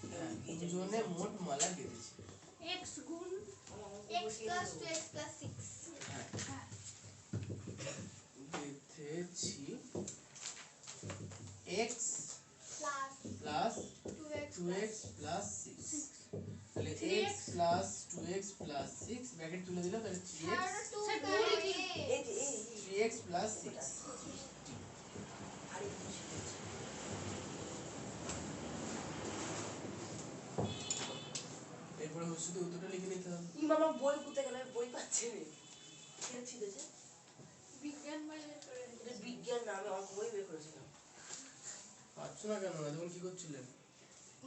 দুজনে মোট মালা গেঁথেছি x গুণ x + 2x + 6 গেঁথেছি x plus plus 2x 2x plus 6 তাহলে x plus 2x plus 6 bracket তুলে দিলাম তাহলে 3x 3x প্লাস 6 এরপরে শুধু উত্তরটা লিখে নিতে হবে মামা বই কোথায় গেল বই পাচ্ছি না কে ছিলেছে বিজ্ঞান বইয়ের করে এটা বিজ্ঞান না আমি অঙ্ক বই বের করেছিলাম পাচ্ছ না কেন এতক্ষণ কি করছিলেন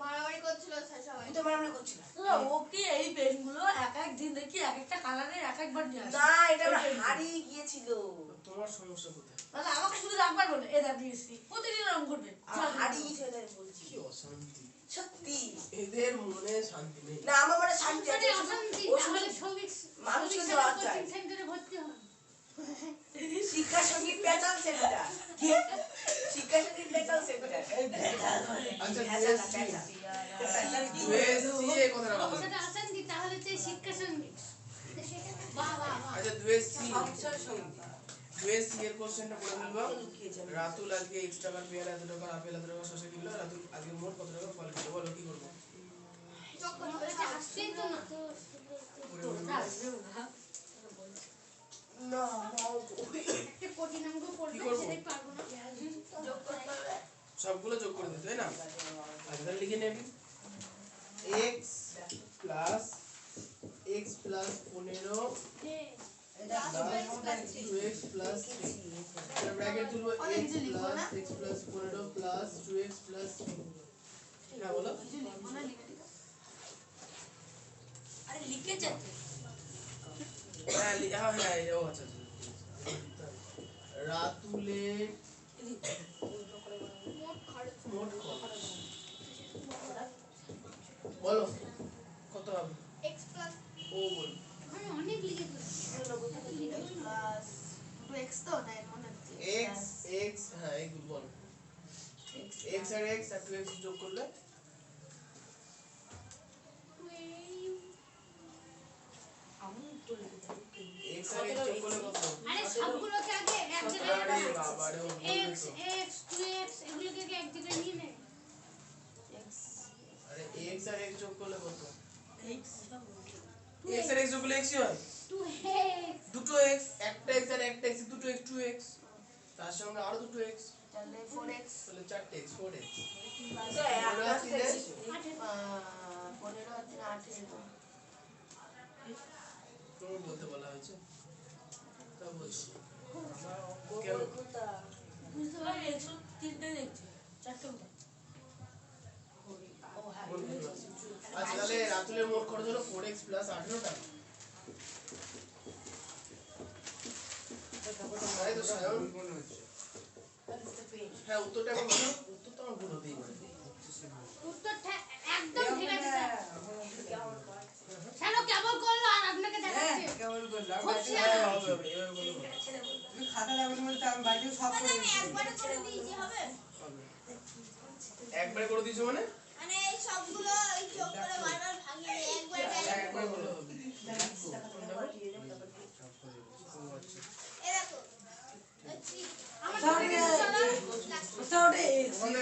মারামারি করছিল সবাই তুই তো মারামারি করছিস ওকে এই পেনগুলো এক এক দিন দেখি এক একটা কালারের এক একবার নিয়ে আসে না এটা না হারিয়ে গিয়েছিল তোমার সমস্যা কোথায় মানে আমাকে শুধু রাখবার বলে এ দাবি এসছি প্রতিদিন রং করবে হারিয়ে গিয়েছিল তাই বলছি কি অশান্তি সত্যি এদের মনে শান্তি নেই না আমার মনে শান্তি আছে অশান্তি ও তাহলে শুধু সৌভিক মানুষকে সৌভিক দেওয়া কোচিং যায়। সেন্টারে ভর্তি হন শিক্ষা সঙ্গীত পেটাল সেন্টার শিক্ষা সঙ্গীত পেটাল সেন্টার আচ্ছা পেটাল দুএসসি এই কথাটা বলো সেটা অশান্তি তাহলে চাই শিক্ষা সঙ্গীত বাহ বাহ বাহ আচ্ছা দুএসসি সংসার সঙ্গীত 2s এর কোশ্চেনটা করে ফেলবো। রাতুল আজকে এক্সট্রা কার পেয়ার এত টাকা আপেল এত টাকা শসা কিনলো, রাতুল আজকে মোট কত টাকা ফল কিনলো বলো কি করবো? আসছেই তো না। না একটা কঠিন অঙ্ক করবে, কি করবো? সেটাই পারবো না। যোগ করতে হবে। সবগুলো যোগ করে দিতে তাই না? আচ্ছা তাহলে লিখে নেবি x প্লাস 15 2x প্লাস 3 এটা ব্র্যাকেট তুলবো x plus 15 plus 2x plus 3 হ্যাঁ বলো আরে লিখেছে হ্যাঁ হ্যাঁ ও আচ্ছা আচ্ছা। রাতুলের মোট খরচ বলো কত হবে? x প্লাস ও বল আমি অনেক লিখে ফেলেছি। প্লাস 2x তো না মনে হচ্ছে x হ্যাঁ এই বল x আর x আর 2x যোগ করলে আমি তো x আর x যোগ করলে কত? আরে সবগুলোকে আগে এক আরে জায়গায় বাবা রে ও x x 2x এগুলোকে আগে এক জায়গায় নিয়ে নে। আরে x আর x যোগ করলে কত? x x আর x যোগ করলে x ই হয় 2x দুটো x একটা x আর একটা x দুটো x 2x তার সঙ্গে আরো দুটো x তাহলে 4x তাহলে 4টে x 4x তো এক ওরা মাস তিনে 15 আর 3 18 তুমি বলতে বলা হয়েছে তা বলছি বুঝতে পারি 103 টা দেখছি 4টা ও হ্যাঁ আচ্ছা তাহলে রাতুলের মোট খরচ হলো 4x প্লাস 18 টাকা তাই তো সায়ন হ্যাঁ উত্তরটা এখন বলো উত্তর তো আমার ভুল হতেই পারে উত্তরটা একদম ঠিক আছে স্যার। স্যার কেবল করলো আর আপনাকে দেখাচ্ছে। কেমন করলাম খুব হ্যাঁ শিয়ানা। হবে হবে এভাবে বলো তুমি খাতা লাগবে বলতে আমি বাড়িতে সব করে আমি একবারে করে দিয়েছি হবে হবে একবারে করে দিয়েছো মানে মানে এই সবগুলো এই যোগ করে বারবার ভাঙিয়ে একবারে একবারে বলো হবে এই দেখো আমার তাহলে ওটা x ওখানে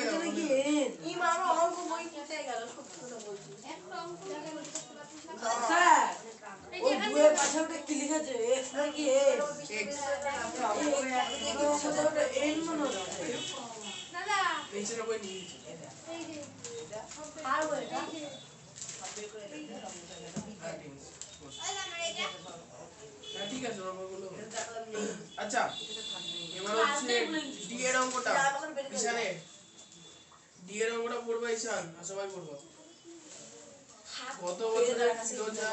এখানে কি n ই মামা অঙ্ক বই কোথায় গেল সত্যি কথা বলছি একটা অঙ্ক দেখা গেল। স্যার এই ও যে এখানে দুয়ের পাশে ওটা কি লিখেছে x নাকি x ওটা n মনে হচ্ছে দাদা নিচের বই নিয়ে নিচ্ছি এই যে আর বইটা এই যে হ্যাঁ ঠিক আছে বস। ওই আমার এটা হ্যাঁ ঠিক আছে ওর বলো আচ্ছা এবার হচ্ছে ডি এর অঙ্কটা ঈশানের ডি এর অঙ্কটা পড়বে ঈশান আর সবাই পড়বো গত বছরে ফিরোজা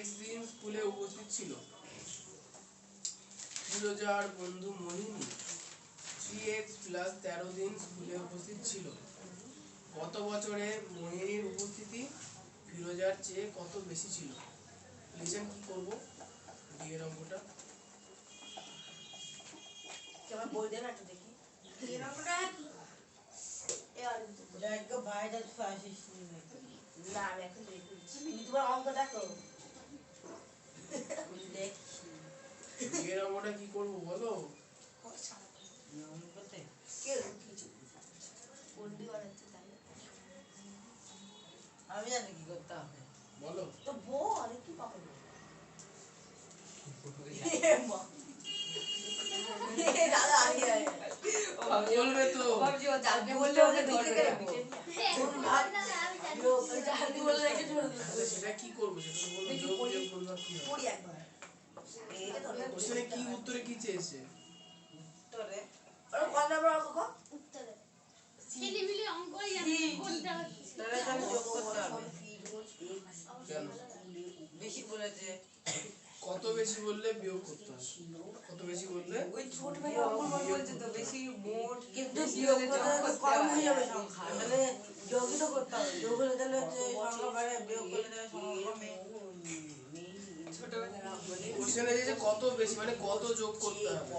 x দিন স্কুলে উপস্থিত ছিল ফিরোজার বন্ধু মোহিনী 3x প্লাস 13 দিন স্কুলে উপস্থিত ছিল গত বছরে মোহিনীর উপস্থিতি ফিরোজার চেয়ে কত বেশি ছিল লিখেন কি করব ডি এর অঙ্কটা কেমন বই দেন একটু দেখি দেখ বাইরে আসিস না আমি এখন দেখছি তুমি তোমার অঙ্ক দেখো দেখ ডি এর অঙ্কটা কি করব বলো কে কিছু বন্দি বানাচ্ছে তাই আমি জানি কি করতে হবে বলো তো বল কি পাবো দাদা আগে বলবে তো বললে ওকে দেখে দেবো জানি বলে রেখে ছোড় দিল তাহলে সেটা কি করব সেটা তো বলো যোগ বিয়োগ করবা কি হবে পড়ি একবার কোশ্চেনে কি উত্তরে কি চেয়েছে তোরে আর কোন নাম্বার অঙ্ক কো উত্তরে ছেলেমিলে অঙ্কই জানে করতে হচ্ছে। তোরে তাহলে যোগ করতে হবে কেন বেশি বলেছে কত বেশি বললে বিয়োগ করতে হবে কত বেশি বললে ওই ছোট ভাই বলছে তো বেশি মোট কিন্তু বিয়োগ করতে হলে কম হয়ে যাবে সংখ্যা তাহলে যোগই তো করতে হবে যোগ হলে তাহলে হচ্ছে সংখ্যা বাড়ে বিয়োগ করলে তাহলে সংখ্যা কমে কোশ্চেনে যে কত বেশি মানে কত যোগ করতে হবে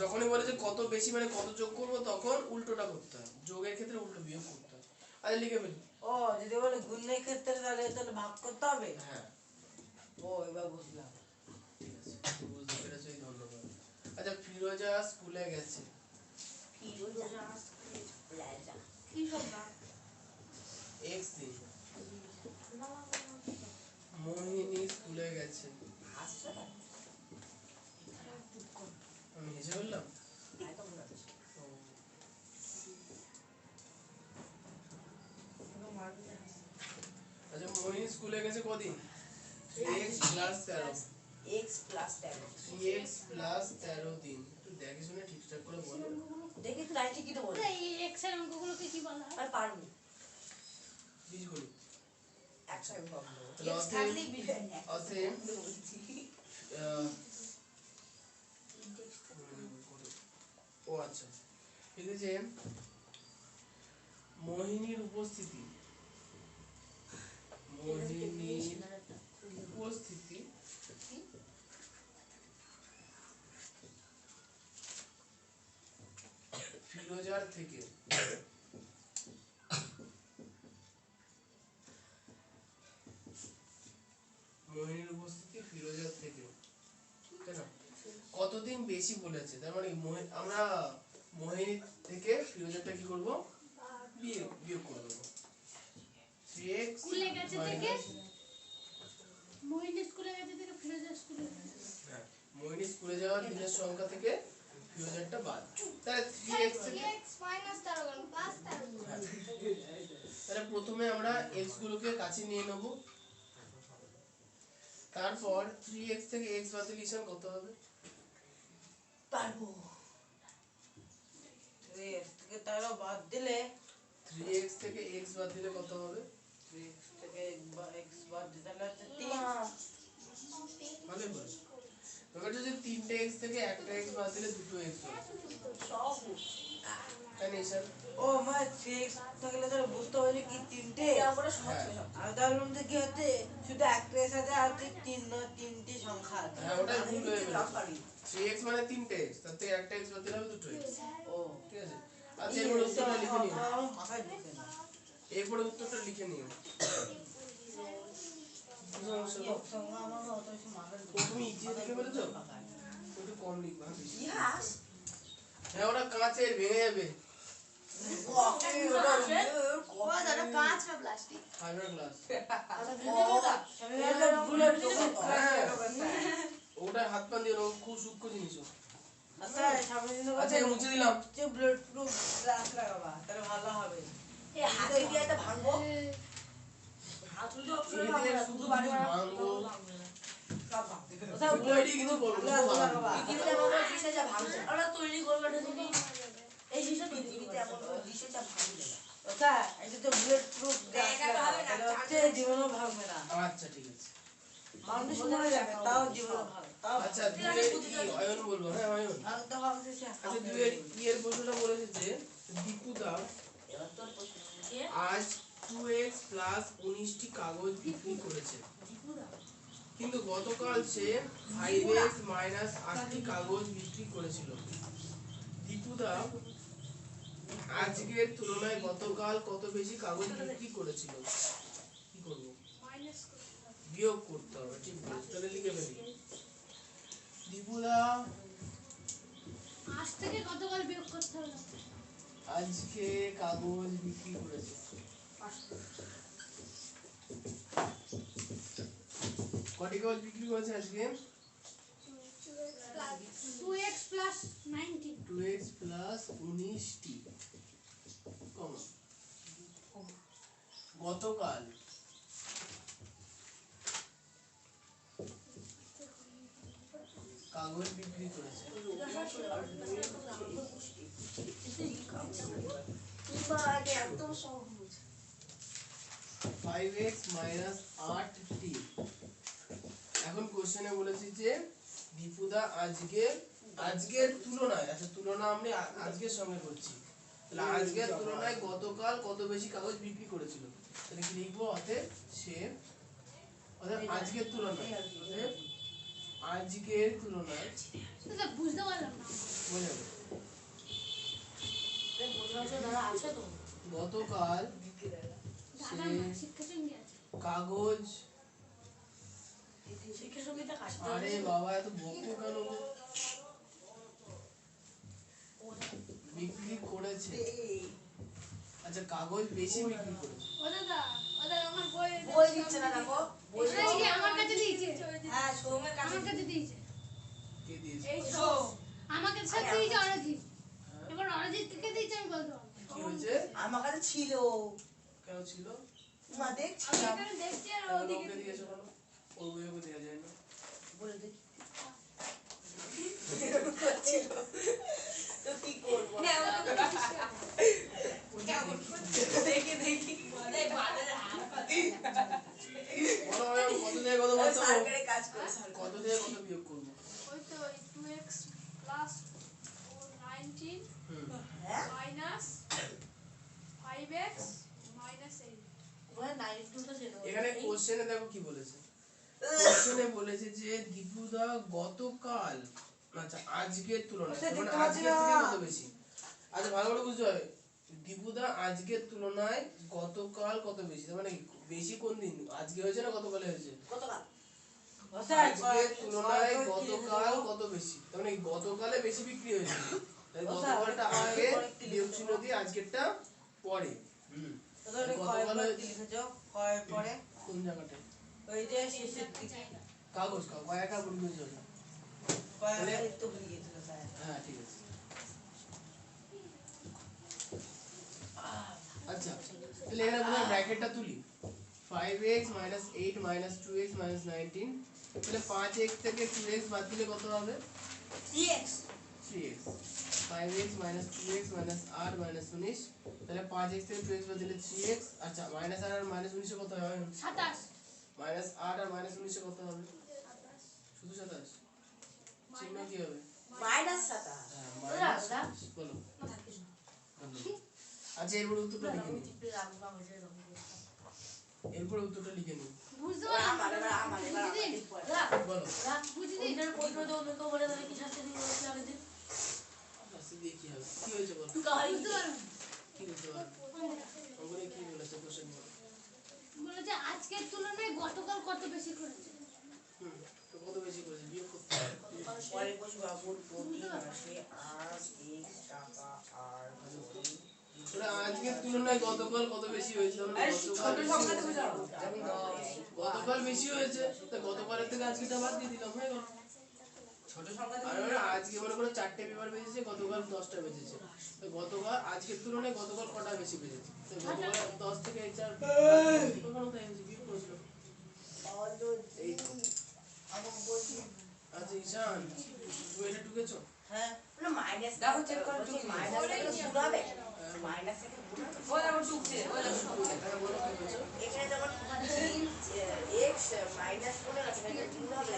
যখনই বলে যে কত বেশি মানে কত যোগ করব তখন উল্টোটা করতে হবে যোগের ক্ষেত্রে উল্টো বিয়োগ করতে হবে আচ্ছা লিখে ফেলি ও যদি বলে গুণের ক্ষেত্রে তাহলে ভাগ করতে হবে হ্যাঁ ও এবার বুঝলাম ঠিক আছে বুঝতে পেরেছি ধন্যবাদ ফিরোজা স্কুলে গেছে। কি সব না এক্স দিন মোহিনী স্কুলে গেছে। আমি হেসে বললাম আচ্ছা মোহিনী স্কুলে গেছে কদিন? 3x + 13 x + 13 3x + 13 দিন। একটু দেখে শুনে ঠিকঠাক করে বলো। দেখি তো রাইট কি তো বল এই এক্সের অঙ্কগুলোকে কি বলা হয়? আর পারবো বীজগণিত। একটাই প্রবলেম তাহলে x থাকলেই বিভেদ অতএব ও আচ্ছা ঠিক আছে। মোহিনীর উপস্থিতি ফিরোজার থেকে মোহিনীর উপস্থিতি ফিরোজার থেকে কেন কতদিন বেশি বলেছে? তার মানে আমরা মোহিনী থেকে ফিরোজারটা কি করব? বিয়োগ করে দেব। 3x স্কুলে গেছে থেকে মোহিনী স্কুলে গেছে থেকে ফিরোজা স্কুলে গেছে। হ্যাঁ মোহিনী স্কুলে যাওয়ার দিনের সংখ্যা থেকে ফিরোজারটা বাদ। তাহলে 3x থেকে 3x - 13 + 13 তাহলে প্রথমে আমরা x গুলোকে কাছে নিয়ে নেব, তারপর 3x থেকে x বাদ দিলে ঈশান কত হবে? পারবো 3x থেকে 13 বাদ দিলে 3x থেকে x বাদ দিলে কত হবে? 3x থেকে x বাদ দিলে 3 ভালো বল। এবার যদি 3টে x থেকে একটা x বাদ দিলে দুটো x হবে। সব তাই না ঈশান? ও মা 3x থাকলে তো বুঝতে হবে কি তিনটে আমরা সহজ আর তার মধ্যে কি হচ্ছে শুধু একটা এর সাথে আর তিনটি সংখ্যা আছে হ্যাঁ ওটাই ভুল হয়ে গেল। 3x মানে 3টে x, তার থেকে একটা x বাদ দিলে হবে দুটো x। ও ঠিক আছে? আচ্ছা এবার উত্তরটা লিখে নিও। আমার মাথায় ঢোকে না এরপরে উত্তরটা লিখে নিও। সংখ্যা আমার অত বেশি মাথায় ঢোকে তুমি ইজি লিখে ফেলেছো? একটু কম লিখবা বেশি। ইতিহাস হ্যাঁ ওটা কাঁচের ভেঙে যাবে। কাঁচ না প্লাস্টিক ফাইবার গ্লাস। ওটা হাত পা দিয়ে খুব সূক্ষ্ম জিনিস। আচ্ছা মুছে দিলাম। ব্লাড প্রুফ গ্লাস লাগাবা তাহলে ভালো হবে এই হাতে দিয়ে একটা ভাঙবো হাত উল্টো অপশন শুধু বাড়ি ভাঙবো। সব ভাঙতে তৈরি কিন্তু বলবো লাগাবা পৃথিবীতে এমন কোনো জিনিস আছে যা ভাঙবে না। আমরা তৈরি করবো এটা যদি এই জিনিসটা পৃথিবীতে এমন কোনো জিনিস আছে যা ভাঙবে না ওটা এটা তো বুলেট প্রুফ গ্লাস লাগাবা তাহলে হচ্ছে জীবনও ভাঙবে না আচ্ছা ঠিক আছে। মানুষ মরে যাবে তাও জীবনও ভাঙবে তাও আচ্ছা দুয়ের কি অয়ন বলবো? হ্যাঁ অয়ন। ভাঙতে ভাঙতে সে আচ্ছা দুয়ের কি এর প্রশ্নটা বলেছে যে দীপুদা এবার তোর প্রশ্ন আজ 2x + 19টি কাগজ বিক্রি করেছে, কিন্তু গতকাল সে 5x - 8টি কাগজ বিক্রি করেছিল। দীপুদা আজকের তুলনায় গতকাল কত বেশি কাগজ বিক্রি করেছিল? কি করব? বিয়োগ করতে হবে। ঠিক বলেছ। তাহলে লিখে ফেলি। দীপুদা আজ থেকে গতকাল বিয়োগ করতে হবে। আজকে কাগজ বিক্রি করেছে। কটি কাগজ বিক্রি করেছে আজকে? 2x + 19 2x + 19টি কমা গতকাল কাগজ বিক্রি করেছে। একদম সহজ 5x - 8t। এখন কোশ্চেনে বলেছি যে দীপুদা আজকের তুলনায়, আচ্ছা তুলনা আমি আজকের সঙ্গে করছি, তাহলে আজকের তুলনায় গতকাল কত বেশি কাগজ বিক্রি করেছিল? তাহলে কি লিখবো? অতএব আজকের তুলনায়, অতএব আজকের তুলনায় এটা বুঝতে পারলাম না। বোঝাবো দাদা আছে তো গতকাল দাদা না শিক্ষা সঙ্গে আছে। কাগজ, শিক্ষা সঙ্গীটা কাটতে আরে বাবা এত বকো কেন? আচ্ছা কাগজ বেশি বিক্রি করেছে। ও দাদা আমার বই বই দিচ্ছে না দেখো বই এই যে আমার কাছে দিয়েছে হ্যাঁ সৌমের কাছে আমার কাছে দিয়েছে কে দিয়েছে? এই সব আমাকে সব দিয়েছে অরিজিৎ এবার অরিজিৎ থেকে দিয়েছে আমি বলতে পারবো কি হয়েছে? আমার কাছে ছিল কেন ছিল? মা আমি দেখছিলাম এখানে দেখছি আর কেন ওদিকে ওকে দিয়েছো কেন? ওর বই ওকে দেওয়া যায় না। বলে দেখি তো কি করবো দেখি দেখি বলো ভাই, আমি কত থেকে কত বলতে হবে? সরকারি কাজ করে কত থেকে কত বিয়োগ করবো? ওই তো 2x প্লাস 19 হুম। হ্যাঁ মাইনাস 5x মাইনাস 8 ওখানে 92 টা ছিল এখানে কোশ্চেনে দেখো কি বলেছে। কোশ্চেনে বলেছে যে দীপুদা গতকাল আচ্ছা আজকের তুলনায় মানে আজকের থেকে কত বেশি। আচ্ছা ভালো করে বুঝতে হবে, দীপুদা আজকের তুলনায় গতকাল কত বেশি, তার মানে বেশি কোন দিন, আজকে হয়েছে না গতকালে হয়েছে? কতকাল আজকের তুলনায় গতকাল কত বেশি, তার মানে গতকালে বেশি বিক্রি হয়েছে, তাই গতকালটা আগে বিয়োগ চিহ্ন দিয়ে আজকেরটা পরে। গতকাল লিখেছো কয় পরে কোন জায়গাটায়? ওই যে শেষের দিকে কাগজ একা ভুল করে যাবে। কয় তো ভুলে গেছিল স্যার হ্যাঁ ঠিক আছে। আচ্ছা তাহলে এখানে আমরা ব্র্যাকেটটা তুলি 5x 8 2x 19, তাহলে 5x থেকে 2x বাদ দিলে কত হবে? 3x 3x। 5x 2x 8 19, তাহলে 5x থেকে 2x বাদ দিলে 3x। আচ্ছা মাইনাস 8 আর মাইনাস 19 কত হবে? 27 মাইনাস 8 আর মাইনাস 19 কত হবে? শুধু 27। চিহ্ন কি হবে? মাইনাস 7 হ্যাঁ মাইনাস বলো। আচ্ছা এরপর উত্তরটা লিখে নিই, এরপর উত্তরটা লিখে নিই। বুঝতে আমার বলো বুঝলি ওইটার প্রশ্ন তো অন্য কেউ বলে তাহলে কি শাস্তি দিবি বলছি আগের দিন আচ্ছা দিয়ে কি হবে, কি হয়েছে বলো, তুই কাহাই বুঝতে পারো কি বুঝতে পারো? অঙ্কনে কি বলেছে কোশ্চেন বলো। বলেছে আজকের তুলনায় গতকাল কত বেশি করেছে তো কত বেশি করেছে বিয়োগ করতে হবে। পরে বসে বাবুর প্রতি মাসে 8x টাকা আর ওটা আজকের তুলনায় গতকাল কত বেশি হয়েছে, মানে গতকাল বেশি হয়েছে, তো গতকালের থেকে আজকেটা বাদ দিয়ে দিলাম, হয়ে গেল। ছোট সংখ্যা আর মানে আজকে মনে করো 4টে পেপার বেজেছে, গতকাল 10টা বেজেছে, তো গতকাল আজকের তুলনায় গতকাল কটা বেশি বেজেছে, তো গতকাল 10 থেকে 4 কখনো তাই হয়েছে বিয়োগ করেছিল। এই তো। আচ্ছা ঈশান তুমি এটা ঢুকেছো? হ্যাঁ না মাইনাস দাও চেক করে তুমি মাইনাস থেকে ঘুরাবে মাইনাস থেকে ঘুরাবে ওই দেখো ঢুকছে ওই দেখো এখানে বলো কি হয়েছে? এখানে যখন x মাইনাস করে আছে এটা ঘুরাবে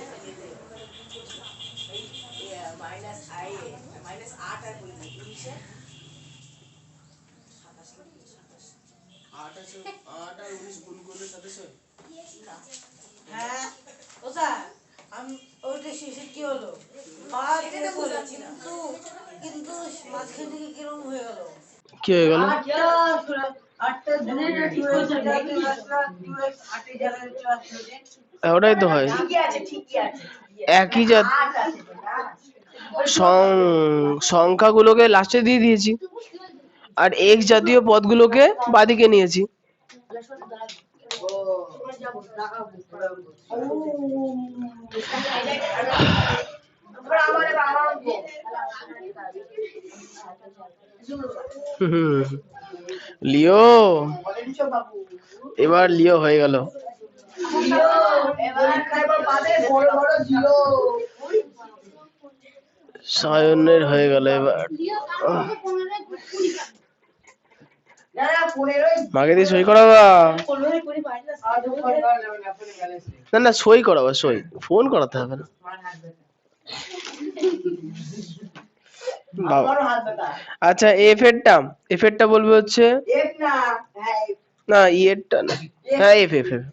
এই মাইনাস i মাইনাস 8 আর বলি 19 8 আছে, 8 আর 19 গুণ করলে 27 হয়। হ্যাঁ ও স্যার আমি ওইটা শেষে কি হলো পাঁচ এটা বুঝাচ্ছি না কিন্তু কিন্তু মাঝখান থেকে কিরকম হয়ে গেল কি হয়ে গেল? ওটাই তো হয়, একই জাত সংখ্যাগুলোকে লাস্টে দিয়ে দিয়েছি আর এক্স জাতীয় পদগুলোকে বাদিকে নিয়েছি। লিও এবার লিও হয়ে গেল। সায়নের হয়ে গেল এবার। মাকে দিয়ে সই করাবা? না না সই করাবা, সই ফোন করাতে হবে না। আচ্ছা এফ এরটা বলবে হচ্ছে না ইয়েরটা না, হ্যাঁ এফ এফ এফ।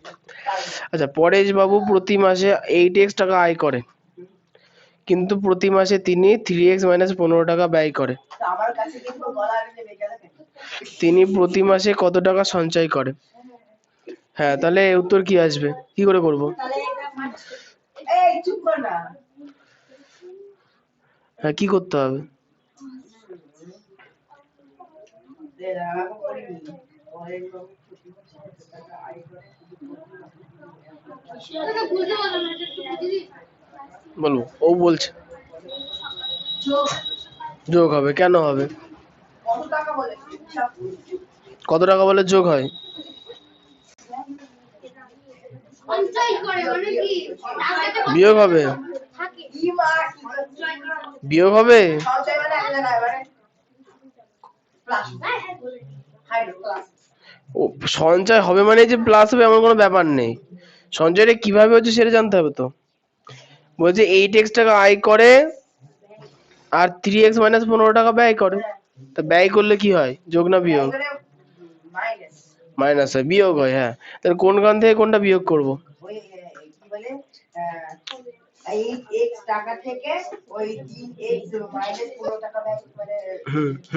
আচ্ছা পরেশ বাবু প্রতি মাসে 8x টাকা আয় করে, কিন্তু প্রতি মাসে তিনি 3x - 15 টাকা ব্যয় করে। তিনি প্রতি মাসে কত টাকা সঞ্চয় করে? হ্যাঁ তাহলে উত্তর কি আসবে, কি করে করব? হ্যাঁ কি করতে হবে? ওটা বুঝতে পারলাম না, এটা একটু বুঝিয়ে দিস। বলো, ও বলছে যোগ হবে, কেন হবে? কত টাকা বলে যোগ হয়? সঞ্চয় করে মানে কি টাকাতে কত বিয়োগ হবে, থাকে? বিয়োগ হবে। হ্যাঁ, হ্যাঁ, বলে দিই। ও সঞ্চয় হবে মানে যে প্লাস হবে এমন কোনো ব্যাপার নেই। সঞ্চয়টা কিভাবে হচ্ছে সেটা জানতে হবে তো। বলছে 8x টাকা আয় করে আর 3x মাইনাস 15 টাকা ব্যয় করে। তা ব্যয় করলে কি হয়, যোগ না বিয়োগ? মাইনাস হয়, বিয়োগ হয়। হ্যাঁ, তাহলে কোন গান থেকে কোনটা বিয়োগ করব? টাকা থেকে ওই 3x মাইনাস 15 টাকা মানে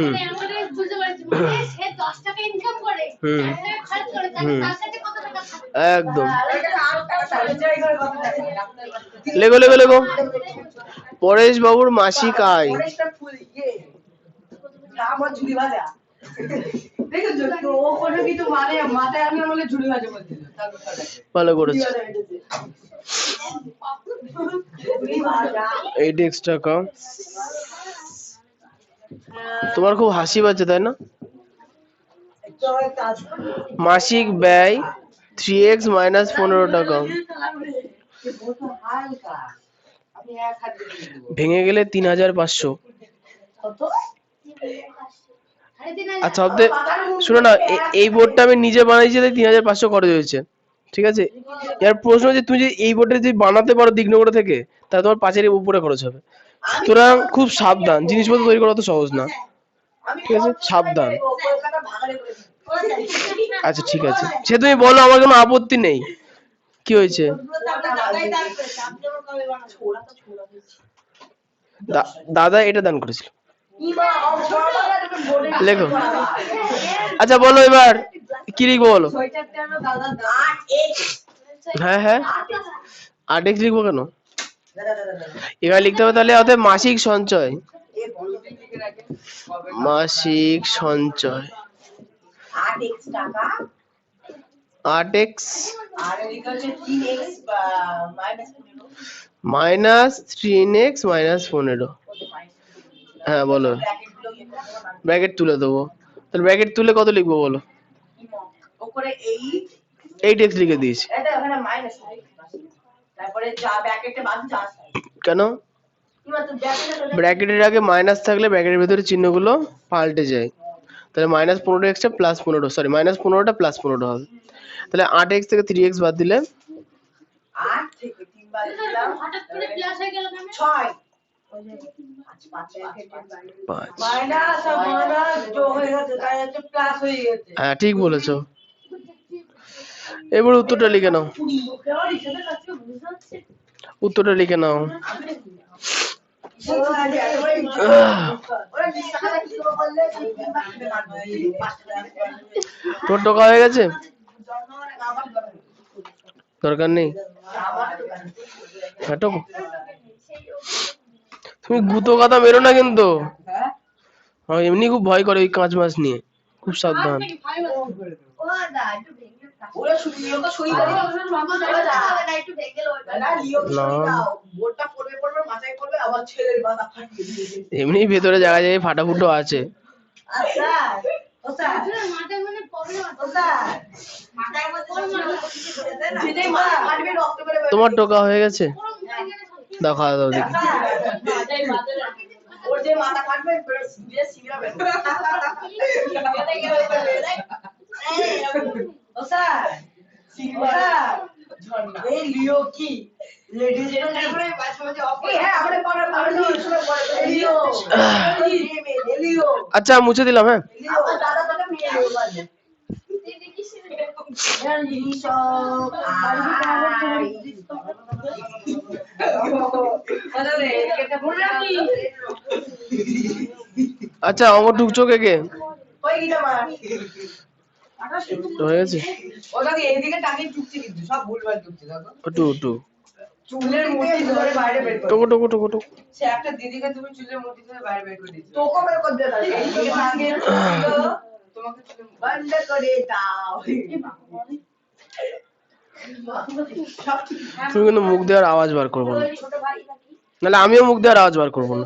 মানে আমাদের বুঝতে পারছি মানে সে 10 টাকা ইনকাম করে, 4 টাকা খরচ করে, তাহলে তার কাছে কত টাকা থাকে? একদম। Lego Lego Lego. পরেশ বাবুর মাসিক আয়। ভালো করেছে। 8x টাকা। তোমার খুব হাসি পাচ্ছে তাই না? মাসিক ব্যয় 3x মাইনাস 15 টাকা। ভেঙে গেলে 3500। আচ্ছা শুনো না, এই বোর্ডটা আমি নিজে বানাইছি, 3500 খরচ হয়েছে। ঠিক আছে, এর প্রশ্ন হচ্ছে তুমি যদি এই বোর্ডে যদি বানাতে পারো দিগনগর থেকে, তাহলে তোমার পাঁচের উপরে খরচ হবে। সুতরাং খুব সাবধান, জিনিসপত্র তৈরি করা তো সহজ না। ঠিক আছে, সাবধান। আচ্ছা ঠিক আছে, সে তুমি বলো, আমার কোনো আপত্তি নেই। কি হয়েছে? দাদা এটা দান করেছিল। লেখো। আচ্ছা বলো এবার কি লিখবো বলো। হ্যাঁ হ্যাঁ, 8x লিখবো কেন? এবার লিখতে হবে তাহলে অতএব মাসিক সঞ্চয়। মাসিক সঞ্চয় 8x টাকা 8x আর এদিকে হচ্ছে 3x মাইনাস 3x মাইনাস 15। হ্যাঁ বলো, ব্র্যাকেট তুলে দেবো। তাহলে ব্র্যাকেট তুলে কত লিখবো বলো? উপরে 8x লিখে দিয়েছি। এটা ওখানে মাইনাস তারপরে যা ব্র্যাকেটে বাদ যা কেন? ব্র্যাকেটের আগে মাইনাস থাকলে ব্র্যাকেটের ভিতরে চিহ্নগুলো পাল্টে যায়। তাহলে মাইনাস 15x টা প্লাস 15, সরি মাইনাস 15টা প্লাস 15 হবে। তাহলে 8x থেকে 3x বাদ দিলে 8 থেকে 3 বাদ দিলাম হঠাৎ করে প্লাস হয়ে গেল কেন? 6 মাইনাস আর মাইনাস যোগ হয়ে গেছে, তাই হচ্ছে প্লাস হয়ে গেছে। হ্যাঁ ঠিক বলেছো। এবার উত্তরটা লিখে নাও। উত্তরটা লিখে নাও। তোর টাকা হয়ে গেছে, দরকার নেই। তুমি গুতো কথা মেরো না কিন্তু। এমনি খুব ভয় করে ওই কাঁচ মাছ নিয়ে, খুব সাবধান। এমনি ভেতরে জায়গা জায়গায় ফাটাফুটো আছে। মাথায় মানে প্রবলেম আছে। তোমার টোকা হয়ে গেছে, দাও খাওয়া দাও দেখি। ওর যে মাথা কাটবে আচ্ছা মুছে দিলাম। হ্যাঁ আচ্ছা, অঙ্ক ঢুকছো কে কে? হয়ে গেছে। চুলের মুঠি ধরে বাইরে বের করে টোকো টোকো টোকো টোকো। সে একটা দিদিকে তুমি চুলের মুঠি ধরে বাইরে বের করে দিচ্ছ। তোকে বের করে দিতে তোমাকে বন্ধ করে দাও। তুমি কিন্তু মুখ দেওয়ার আওয়াজ বার করবো না, ছোট ভাই নাকি? নাহলে আমিও মুখ দেওয়ার আওয়াজ বার করবো না,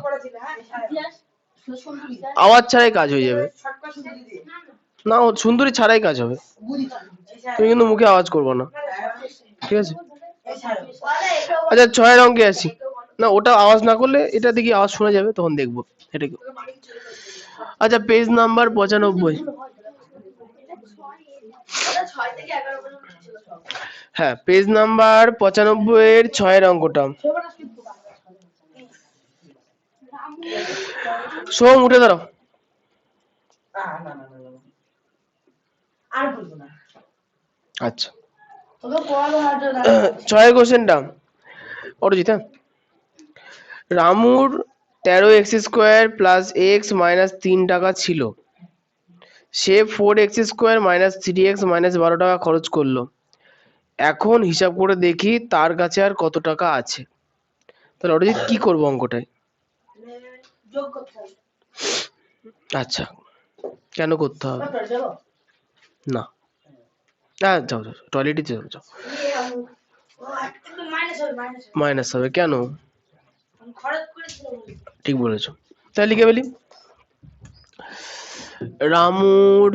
আওয়াজ ছাড়াই কাজ হয়ে যাবে। না ও সুন্দরী ছাড়াই কাজ হবে, তুমি কিন্তু মুখে আওয়াজ করবো না, ঠিক আছে? আচ্ছা 6 অঙ্কে আসি না, ওটা আওয়াজ না করলে এটা দেখি আওয়াজ শোনা যাবে, তখন দেখবো এটা কি। আচ্ছা পেজ নাম্বার 95। হ্যাঁ পেজ নাম্বার 95 এর 6 অঙ্কটা। সোম উঠে দাঁড়াও। আর বলবো না। আচ্ছা 6 কোশ্চেনটা অরিজিৎ। হ্যাঁ রামুর 13x² প্লাস x মাইনাস 3 টাকা ছিল, সে 4x² মাইনাস 3x মাইনাস 12 টাকা খরচ করলো, এখন হিসাব করে দেখি তার কাছে আর কত টাকা আছে। তাহলে অরিজিৎ কি করবো অঙ্কটায়? যোগ করতে হবে। আচ্ছা কেন করতে হবে? না হ্যাঁ যাও যাও টয়লেটে যাও যাও, মাইনাস হবে কেন? ঠিক বলেছো, তাহলে লিখে ফেলি। রামুর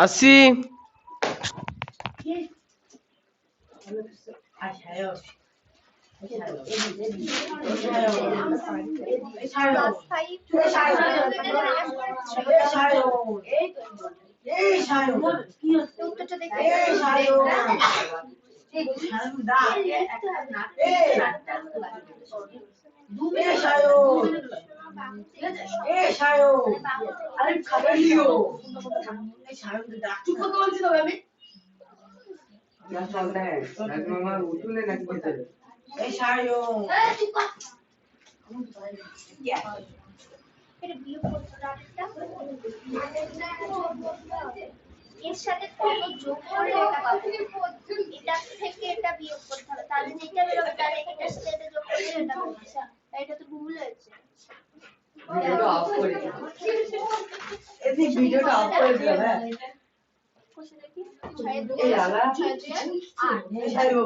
আসি এর সাথে কত যোগ করে এটা পাবো, এটা থেকে এটা বিয়োগ করতে হবে, তাহলে যেটা বেরোবে তার এটার সাথে এটা যোগ করলে এটা পাবো। এটা তো ভুল হয়েছে। ভিডিওটা অফ করে দিও, এই ভিডিওটা অফ করে দিও। হ্যাঁ কোষে দেখি 6 এই আলা 6 8 এই সায়ো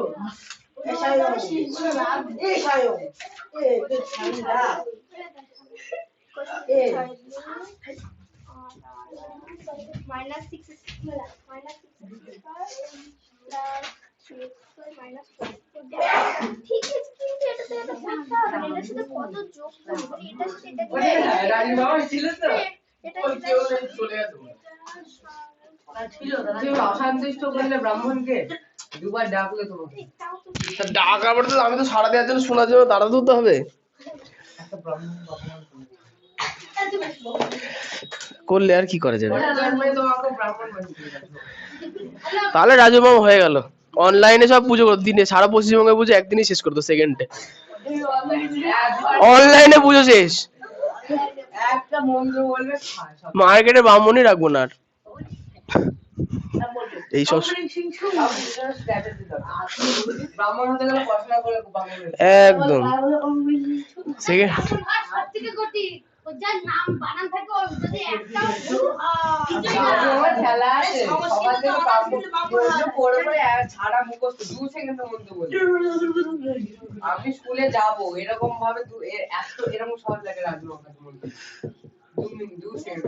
minus 6 minus 6 plus 3x minus 4 ঠিক আছে, কিন্তু এটা তো এটা করতে হবে, এটার সাথে কত যোগ করব, এটার সাথে এটা ওরে রানী বাবা ছিল তো এটা ওই কেউ নেই, চলে গেছে। যে অসন্তুষ্ট করলে ব্রাহ্মণকে দুবার ডাকলে তোমাকে তা ডাকার পরে তো আমি তো সাড়া দেওয়ার জন্য শোনার জন্য দাঁড়াতে হতে হবে, করলে আর কি করা যাবে। ওটা জন্মে তোমাকে ব্রাহ্মণ বানিয়ে দিল। তাহলে রাজু মামা হয়ে গেল, অনলাইনে সব পুজো করতো দিনে, সারা পশ্চিমবঙ্গে পুজো একদিনই শেষ করতো, সেকেন্ডে অনলাইনে পুজো শেষ। একটা মন্ত্র বলবে মার্কেটে ব্রাহ্মণই রাখবো না আর। এই সব ব্রাহ্মণ হতে গেলে পড়াশোনা করে ব্রাহ্মণ একদম সেকেন্ড। সবথেকে কঠিন ও যার নাম বানান থাকে ওর যদি একটা খেলা আছে সবার থেকে পড়ে পড়ে ছাড়া মুখস্থ 2 সেকেন্ডের মধ্যে বলি। আমি স্কুলে যাব এরকম ভাবে এত এরকম সহজ লাগে রাজমার মধ্যে 2 সেকেন্ড।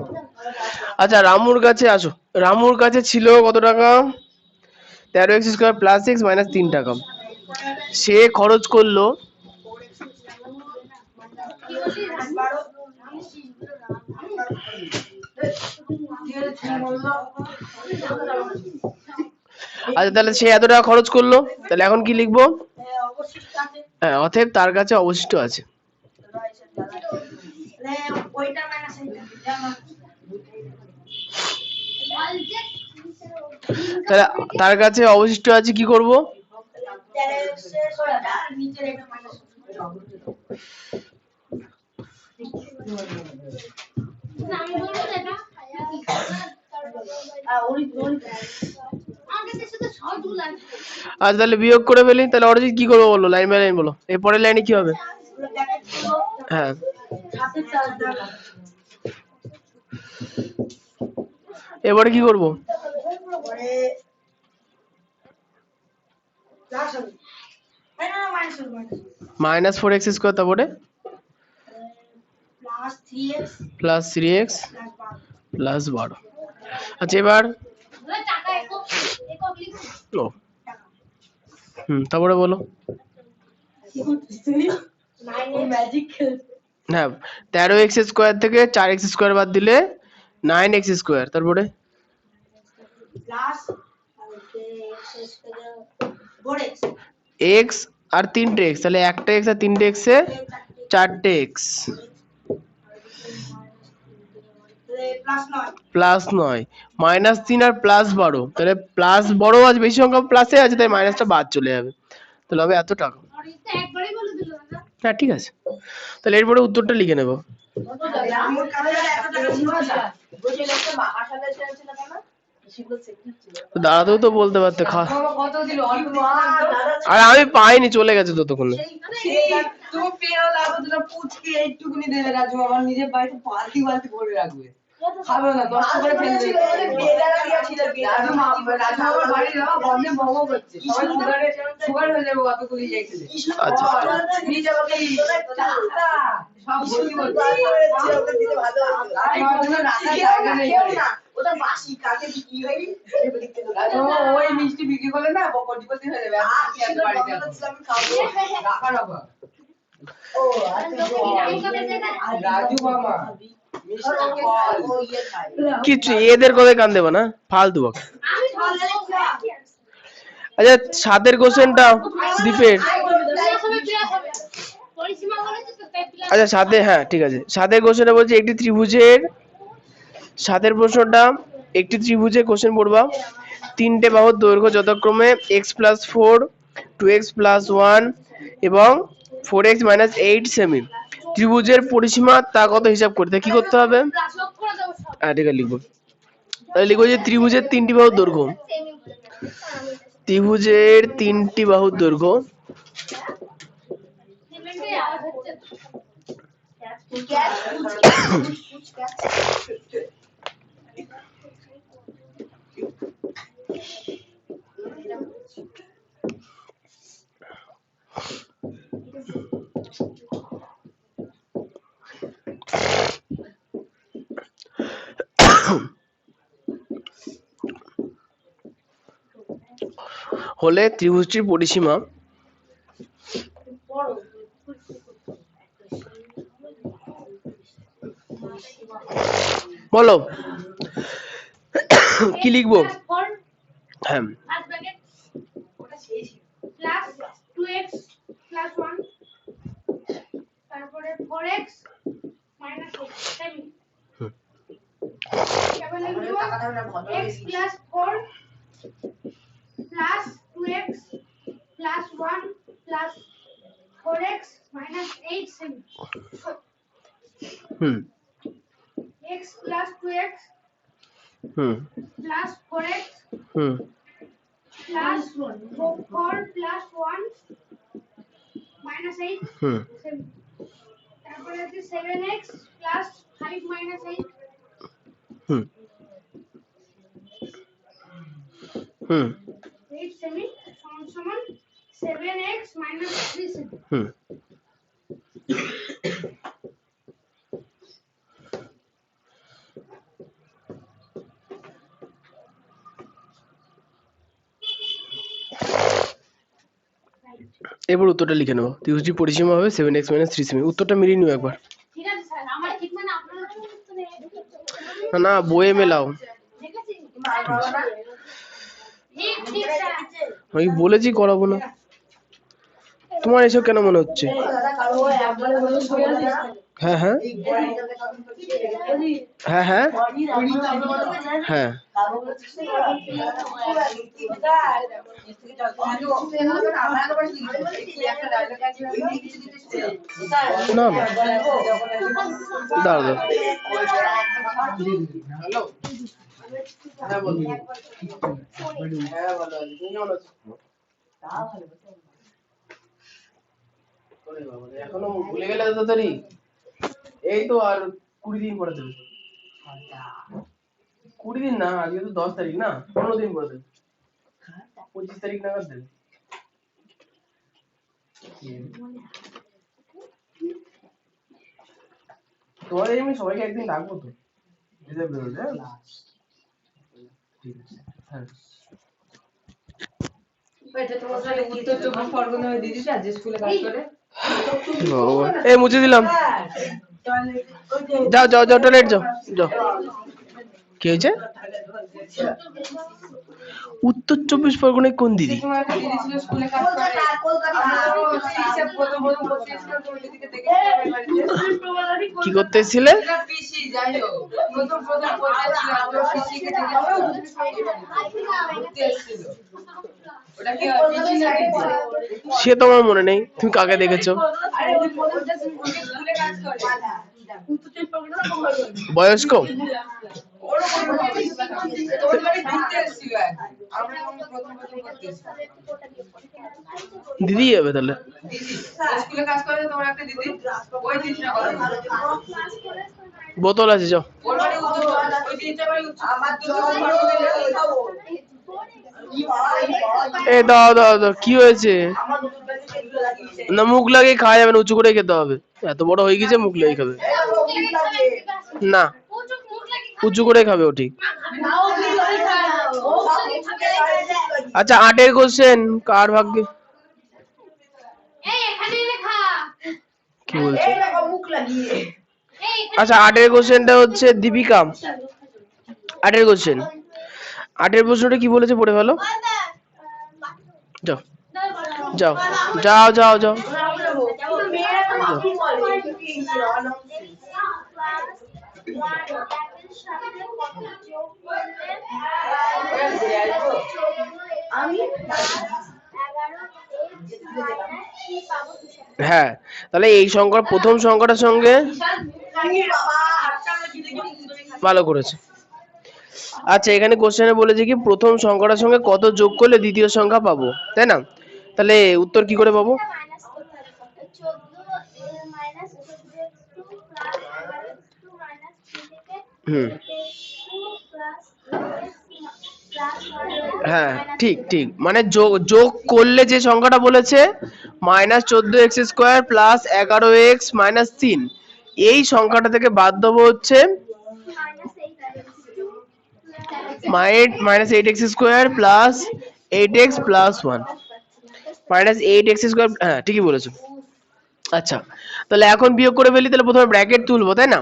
আচ্ছা রামুর কাছে আসো, রামুর কাছে ছিল কত টাকা? 13x² প্লাস x মাইনাস 3 টাকা, সে খরচ করলো আচ্ছা তাহলে সে এত টাকা খরচ করলো, তাহলে এখন কি লিখবো? হ্যাঁ অতএব তার কাছে অবশিষ্ট আছে। তাহলে তার কাছে অবশিষ্ট আছে, কি করব? আমি বলবো এটা আমাকে সাথে সহজ লাগছে। আচ্ছা তাহলে বিয়োগ করে ফেলি, তাহলে অরিজিৎ কি করবো বলো, লাইন বাই লাইন বলো, এর পরের লাইনে কি হবে? হ্যাঁ হাতের চার্জ দিয়ে এবারে কি করব? পরে প্লাস হবে না মাইনাস হবে মাইনাস 4x স্কয়ার তারপরে plus 3x plus 3x plus 12 plus 12। আচ্ছা এবার টাকা একক একক লিখুন। ও তারপরে বলো। কি করছিস তুই? ম্যাজিক হ্যাঁ 13x স্কয়ার থেকে 4x স্কয়ার বাদ দিলে 9x স্কয়ার, তারপরে প্লাস আর x স্কয়ার 4x x আর 3টে x, তাহলে একটা x আর 3টে x এ 4টে x প্লাস 9 প্লাস 9 -3 আর প্লাস 12, তাহলে প্লাস বড় আজ বেশি সংখ্যা প্লাসে আছে তাই মাইনাসটা বাদ চলে যাবে, তাহলে হবে এত টাকা। আর এটা একবারই বলে দিল দাদা। হ্যাঁ ঠিক আছে, তাহলে এরপরে উত্তরটা লিখে নেব। আমার কাছে এত টাকা ছিল না বুঝে লাগছে আসলে ছিল কেন সেগুলো সেকেন্ড ছিল দাঁড়াতেও তো বলতে পারতে খা, কত দিল অল্প আর আমি পাইনি চলে গেছে ততক্ষণে। তুমি পেয়ে লাগো তোরা পুচকে এইটুকুনি দেবে রাজু, আমার নিজের বাড়িতে বালতি বালতি ভরে রাখবে, খাবে না 10 করে ফেলে দেবে। রাজু রাজু আমার বাড়ি যাওয়া বন্ধে ভঙ্গ করছে, সবাই সুগার হয়ে যাবে অতগুলি যাই খেলে। আচ্ছা নিজে আমাকে সব ভর্তি করছে, আমার জন্য রাখার জায়গা নেই। ওটা বাসি কাকে কি হই রাজু ওই মিষ্টি বিক্রি করলে না কোটিপতি হয়ে যাবে, আমি বাড়িতে আমি খাবো রাখা রাখা। ও আচ্ছা রাজু মামা মিষ্টি ফল ও ইয়ে খাই কিছু এদের কথা কান দেবে না, ফালতু বক। আমি ভালো আচ্ছা 7-এর কোশ্চেনটা দীপের। প্লাস হবে পরিসীমা বলেছে তো তাই প্লাস। আচ্ছা 7-এ, হ্যাঁ ঠিক আছে 7-এর কোশ্চেনটা বলছে একটি ত্রিভুজের, 7-এর প্রশ্নটা একটি ত্রিভুজের কোশ্চেন পড়বা। 3টে বাহুর দৈর্ঘ্য যথাক্রমে x + 4, 2x + 1 এবং 4x - 8 সেমি। ত্রিভুজের পরিসীমা তা কত হিসাব করতে কি করতে হবে? প্লাস লক করে দাও সব। হ্যাঁ ঠিক আছে লিখবো, তাহলে লিখবো যে ত্রিভুজের 3টি বাহুর দৈর্ঘ্য, ত্রিভুজের 3টি বাহুর দৈর্ঘ্য সিমেন্টে আওয়াজ হচ্ছে। হলে ত্রিভুজটির পরিসীমা বলো কি লিখবো? হ্যাঁ plus bracket plus 2x plus 1 তারপরে 4x মাইনাস 8 সেমি। এবার লিখব x plus 4 plus 2x plus 1 plus 4x minus 8 semi. x plus 2x plus 4x plus 4 plus 1 minus 8 semi. তারপরে আছে 7x প্লাস 5 মাইনাস 8 8 সেমি সমান সমান 7x মাইনাস 3 সেমি। এবার উত্তরটা লিখে নেবো। ত্রিভুজটির পরিসীমা হবে 7x - 3 সেমি। উত্তরটা মিলিয়ে নিও একবার। ঠিক আছে স্যার, আমার ঠিক মানে আপনারা না না বইয়ে মেলাও, দেখেছি ঠিক স্যার। আমি বলেছি করাবো না, তোমার এসব কেন মনে হচ্ছে? হ্যাঁ হ্যাঁ হ্যাঁ হ্যাঁ হ্যাঁ না না দাঁড়াও হ্যাঁ বলো হ্যাঁ বলো ওরে বাবা এখনো ভুলে গেলে তো তাড়াতাড়ি এই তো আর 20 দিন পরে দেবে 20 দিন না আজকে তো 10 তারিখ না 15 দিন পরে দেবে 25 তারিখ নাগাদ দেবে তোমার এমনি সবাইকে একদিন ডাকবো তো রিজার্ভ বেরোলে ঠিক আছে হ্যাঁ এটা তোমার তাহলে উত্তর 24 পরগনায় দিদি যে স্কুলে কাজ করে এই মুছে দিলাম যাও যাও যাও টয়লেট যাও যাও কি হয়েছে উত্তর 24 পরগনায় কোন দিদি তোমার একটা দিদি ছিল স্কুলে কাজ করে কি করতে এসেছিলে পিসি যাই হোক প্রথম পড়তেছিল আমরা পিসিকে দেখেছিল ওটা কি পিসি না দিদি সে তোমার মনে নেই তুমি কাকে দেখেছো আরে ওই প্রথমটা স্কুলে কাজ করে বয়স্ক ওর বাড়ি ঘুরতে এসেছিল আমরা প্রথম করতে দিদি যাবে তাহলে স্কুলে কাজ করে তোমার একটা দিদি ওই দিদিটা করে বোতল আছে যাও ওর বাড়ি ওই দিদিটা বাড়ি আমার তো এ দাও দাও দাও কি হয়েছে না মুখ লাগিয়ে খাওয়া যাবে না উঁচু করে খেতে হবে এত বড় হয়ে গেছে মুখ লাগিয়ে খাবে না উঁচু করে খাবে ও ঠিক আচ্ছা 8 এর কোশ্চেন কার ভাগ্যে কি বলছো আচ্ছা 8 এর কোশ্চেনটা হচ্ছে দীপিকা 8 এর কোশ্চেন 8 এর প্রশ্নটা কি বলেছে পড়ে ভালো যাও যাও যাও যাও যাও হ্যাঁ তাহলে এই সংখ্যার প্রথম সংখ্যাটার সঙ্গে ভালো করেছে আচ্ছা এখানে কোশ্চেনে বলেছে কি প্রথম সংখ্যাটার সঙ্গে কত যোগ করলে দ্বিতীয় সংখ্যা পাবো তাই না তাহলে উত্তর কি করে পাবো হ্যাঁ ঠিক ঠিক মানে যোগ করলে যে সংখ্যাটা বলেছে -14x² প্লাস 11x মাইনাস 3 এই সংখ্যাটা থেকে বাদ দেবো হচ্ছে -8x² plus 8x plus 1 -8x² হ্যাঁ ঠিকই বলেছো আচ্ছা তাহলে এখন বিয়োগ করে ফেলি তাহলে প্রথমে ব্র্যাকেট তুলবো তাই না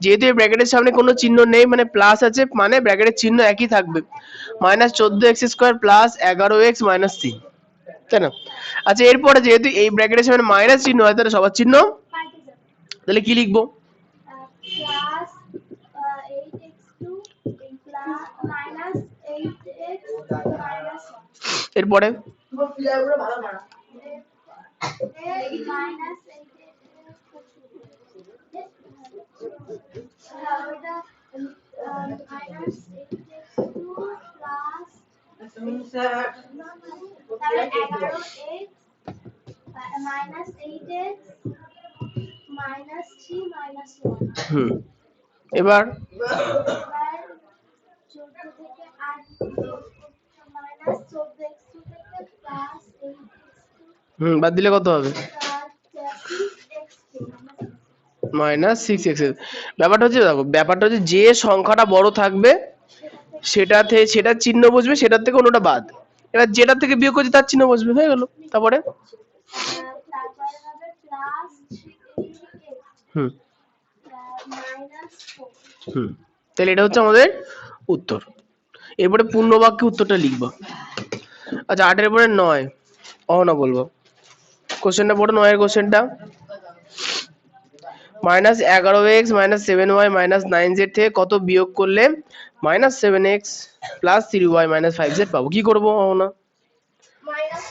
যেহেতু এই ব্র্যাকেটের সামনে কোনো চিহ্ন নেই মানে প্লাস আছে মানে ব্র্যাকেটের চিহ্ন একই থাকবে -14x² প্লাস 11x মাইনাস 3 তাই না আচ্ছা এরপরে যেহেতু এই ব্র্যাকেটের সামনে মাইনাস চিহ্ন হয় তাহলে সবার চিহ্ন তাহলে কি লিখবো এরপরে এবার বাদ দিলে কত হবে -6x ব্যাপারটা হচ্ছে দেখো ব্যাপারটা হচ্ছে যে সংখ্যাটা বড় থাকবে সেটার চিহ্ন বসবে সেটার থেকে অন্যটা বাদ এবার যেটা থেকে বিয়োগ করছে তার চিহ্ন বসবে হয়ে গেল তারপরে তাহলে এটা হচ্ছে আমাদের উত্তর এরপরে পূর্ণ বাক্যে উত্তরটা লিখবো আচ্ছা 8 এর পরে 9 না বলবো কোশ্চেনটা পড়ো 9 এর কোশ্চেনটা -11x - 7y - 9z থেকে কত বিয়োগ করলে -7x + 3y - 5z পাবো কি করব না -11x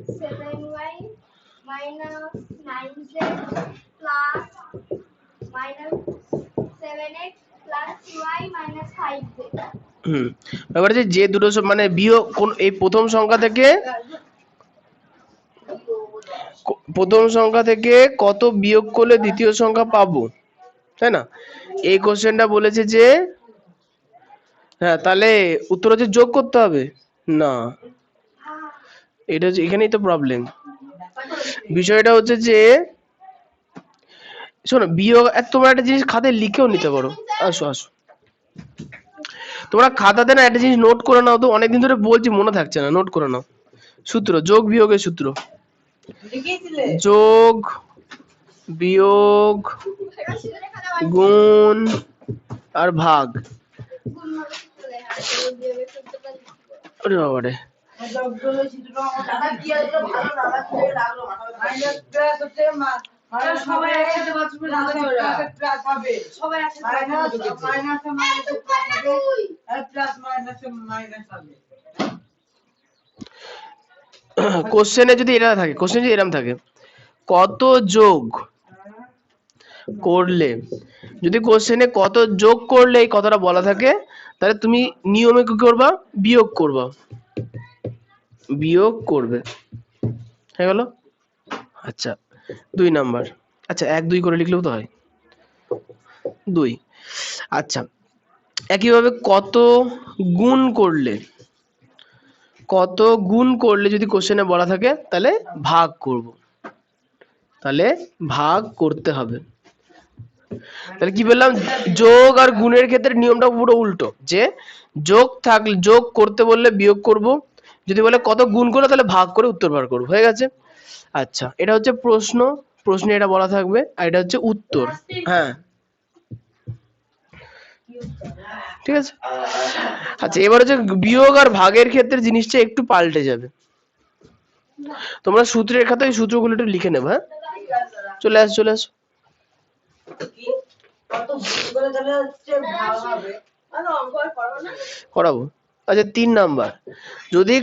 - 7y - 9z plus -7x + 2y - 5z এবারে যে দুটো মানে বিয়োগ কোন এই প্রথম সংখ্যা থেকে প্রথম সংখ্যা থেকে কত বিয়োগ করলে দ্বিতীয় সংখ্যা পাবো, তাই না? এই কোশ্চেনটা বলেছে যে হ্যাঁ, তাহলে উত্তর হচ্ছে যোগ করতে হবে না, এটা হচ্ছে এখানেই তো প্রবলেম। বিষয়টা হচ্ছে যে শোনো, বিয়োগ তোমরা একটা জিনিস খাতায় লিখেও নিতে পারো। আসো আসো, তোমরা খাতাতে না একটা জিনিস নোট করে নাও তো, অনেকদিন ধরে বলছি মনে থাকছে না, নোট করে নাও। সূত্র, যোগ বিয়োগের সূত্র, যোগ বিয়োগ গুণ আর ভাগ। ওরে বাবারে, দাদা কি আসলো ভালো দাদা কি লাগলো মাথা সবাই একসাথে বাঁচবে না, প্লাস হবে, সবাই একসাথে মাইনাস আর প্লাস মাইনাস হবে। কোশ্চেনে যদি এটা থাকে, কোশ্চেন যদি এরকম থাকে কত যোগ করলে, যদি কোশ্চেনে কত যোগ করলে এই কথাটা বলা থাকে, তাহলে তুমি নিয়মে কি করবা, বিয়োগ করবা, বিয়োগ করবে, হয়ে গেল। আচ্ছা 2 নাম্বার, আচ্ছা 1 2 করে লিখলেও তো হয় 2। আচ্ছা একইভাবে কত গুণ করলে, কত গুণ করলে যদি কোশ্চেনে বলা থাকে তাহলে ভাগ করব, তাহলে ভাগ করতে হবে। তাহলে কি বললাম, যোগ আর গুণের ক্ষেত্রে নিয়মটা পুরো উল্টো, যে যোগ থাকলে যোগ করতে বললে বিয়োগ করব, যদি বলে কত গুণ করলে তাহলে ভাগ করে উত্তর বার করব, হয়ে গেছে। আচ্ছা এটা হচ্ছে প্রশ্ন, প্রশ্নে এটা বলা থাকবে, আর এটা হচ্ছে উত্তর। হ্যাঁ ঠিক আছে। আচ্ছা এবার হচ্ছে বিয়োগ আর ভাগের ক্ষেত্রে জিনিসটা একটু পাল্টে যাবে। তোমরা সূত্রের খাতায় সূত্রগুলো একটু লিখে নেবে। হ্যাঁ চলে আসো চলে আসো, করাবো। আচ্ছা 3 নাম্বার, যদি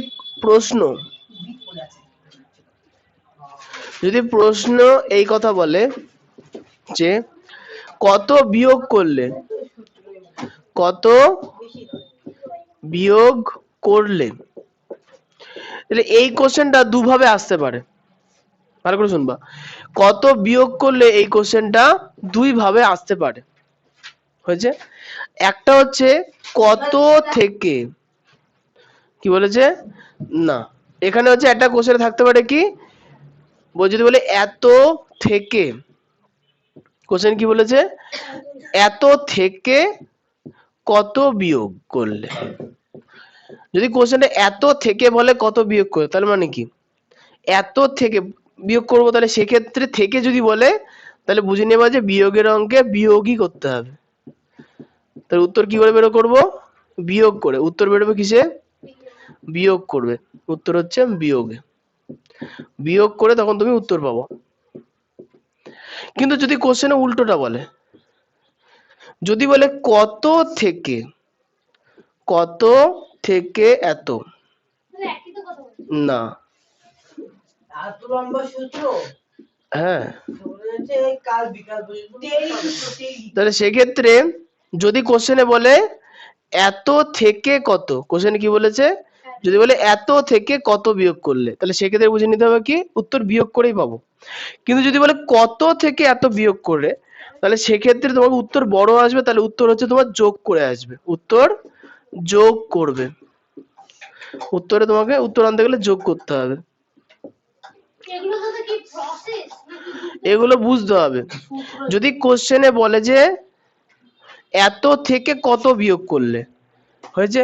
প্রশ্ন এই কথা বলে যে কত বিয়োগ করলে, কত বিয়োগ করলে, তাহলে এই কোশ্চেনটা দুভাবে আসতে পারে, ভালো করে শুনবা। কত বিয়োগ করলে এই কোশ্চেনটা দুই ভাবে আসতে পারে, হয়েছে। একটা হচ্ছে কত থেকে, কি বলেছে না, এখানে হচ্ছে একটা কোশ্চেন থাকতে পারে কি যদি বলে এত থেকে, কোশ্চেন কি বলেছে, এত থেকে কত বিয়োগ করলে। যদি কোশ্চেনটা এত থেকে বলে কত বিয়োগ করে, তাহলে মানে কি এত থেকে বিয়োগ করবো, তাহলে সেক্ষেত্রে থেকে যদি বলে তাহলে বুঝে নেবা যে বিয়োগের অঙ্কে বিয়োগই করতে হবে। তাহলে উত্তর কি করে বের করবো, বিয়োগ করে। উত্তর বেরোবে কিসে, বিয়োগ করবে, উত্তর হচ্ছে বিয়োগে, বিয়োগ করে তখন তুমি উত্তর পাবো। কিন্তু যদি কোশ্চেনে উল্টোটা বলে, যদি বলে কত থেকে, কত থেকে এত, না এত লম্বা সূত্র, হ্যাঁ, কাল বিকাল পর্যন্ত, তাহলে সেক্ষেত্রে যদি কোশ্চেনে বলে এত থেকে কত, কোশ্চেনে কি বলেছে, যদি বলে এত থেকে কত বিয়োগ করলে, তাহলে সেক্ষেত্রে বুঝে নিতে হবে কি উত্তর বিয়োগ করেই পাবো। কিন্তু যদি বলে কত থেকে এত বিয়োগ করে, তাহলে সেক্ষেত্রে তোমার উত্তর বড় আসবে, তাহলে উত্তর হচ্ছে তোমার যোগ করে আসবে, উত্তর যোগ করবে। উত্তরে তোমাকে উত্তর আনতে গেলে যোগ করতে হবে, এগুলো বুঝতে হবে। যদি কোশ্চেনে বলে যে এত থেকে কত বিয়োগ করলে, হয়েছে,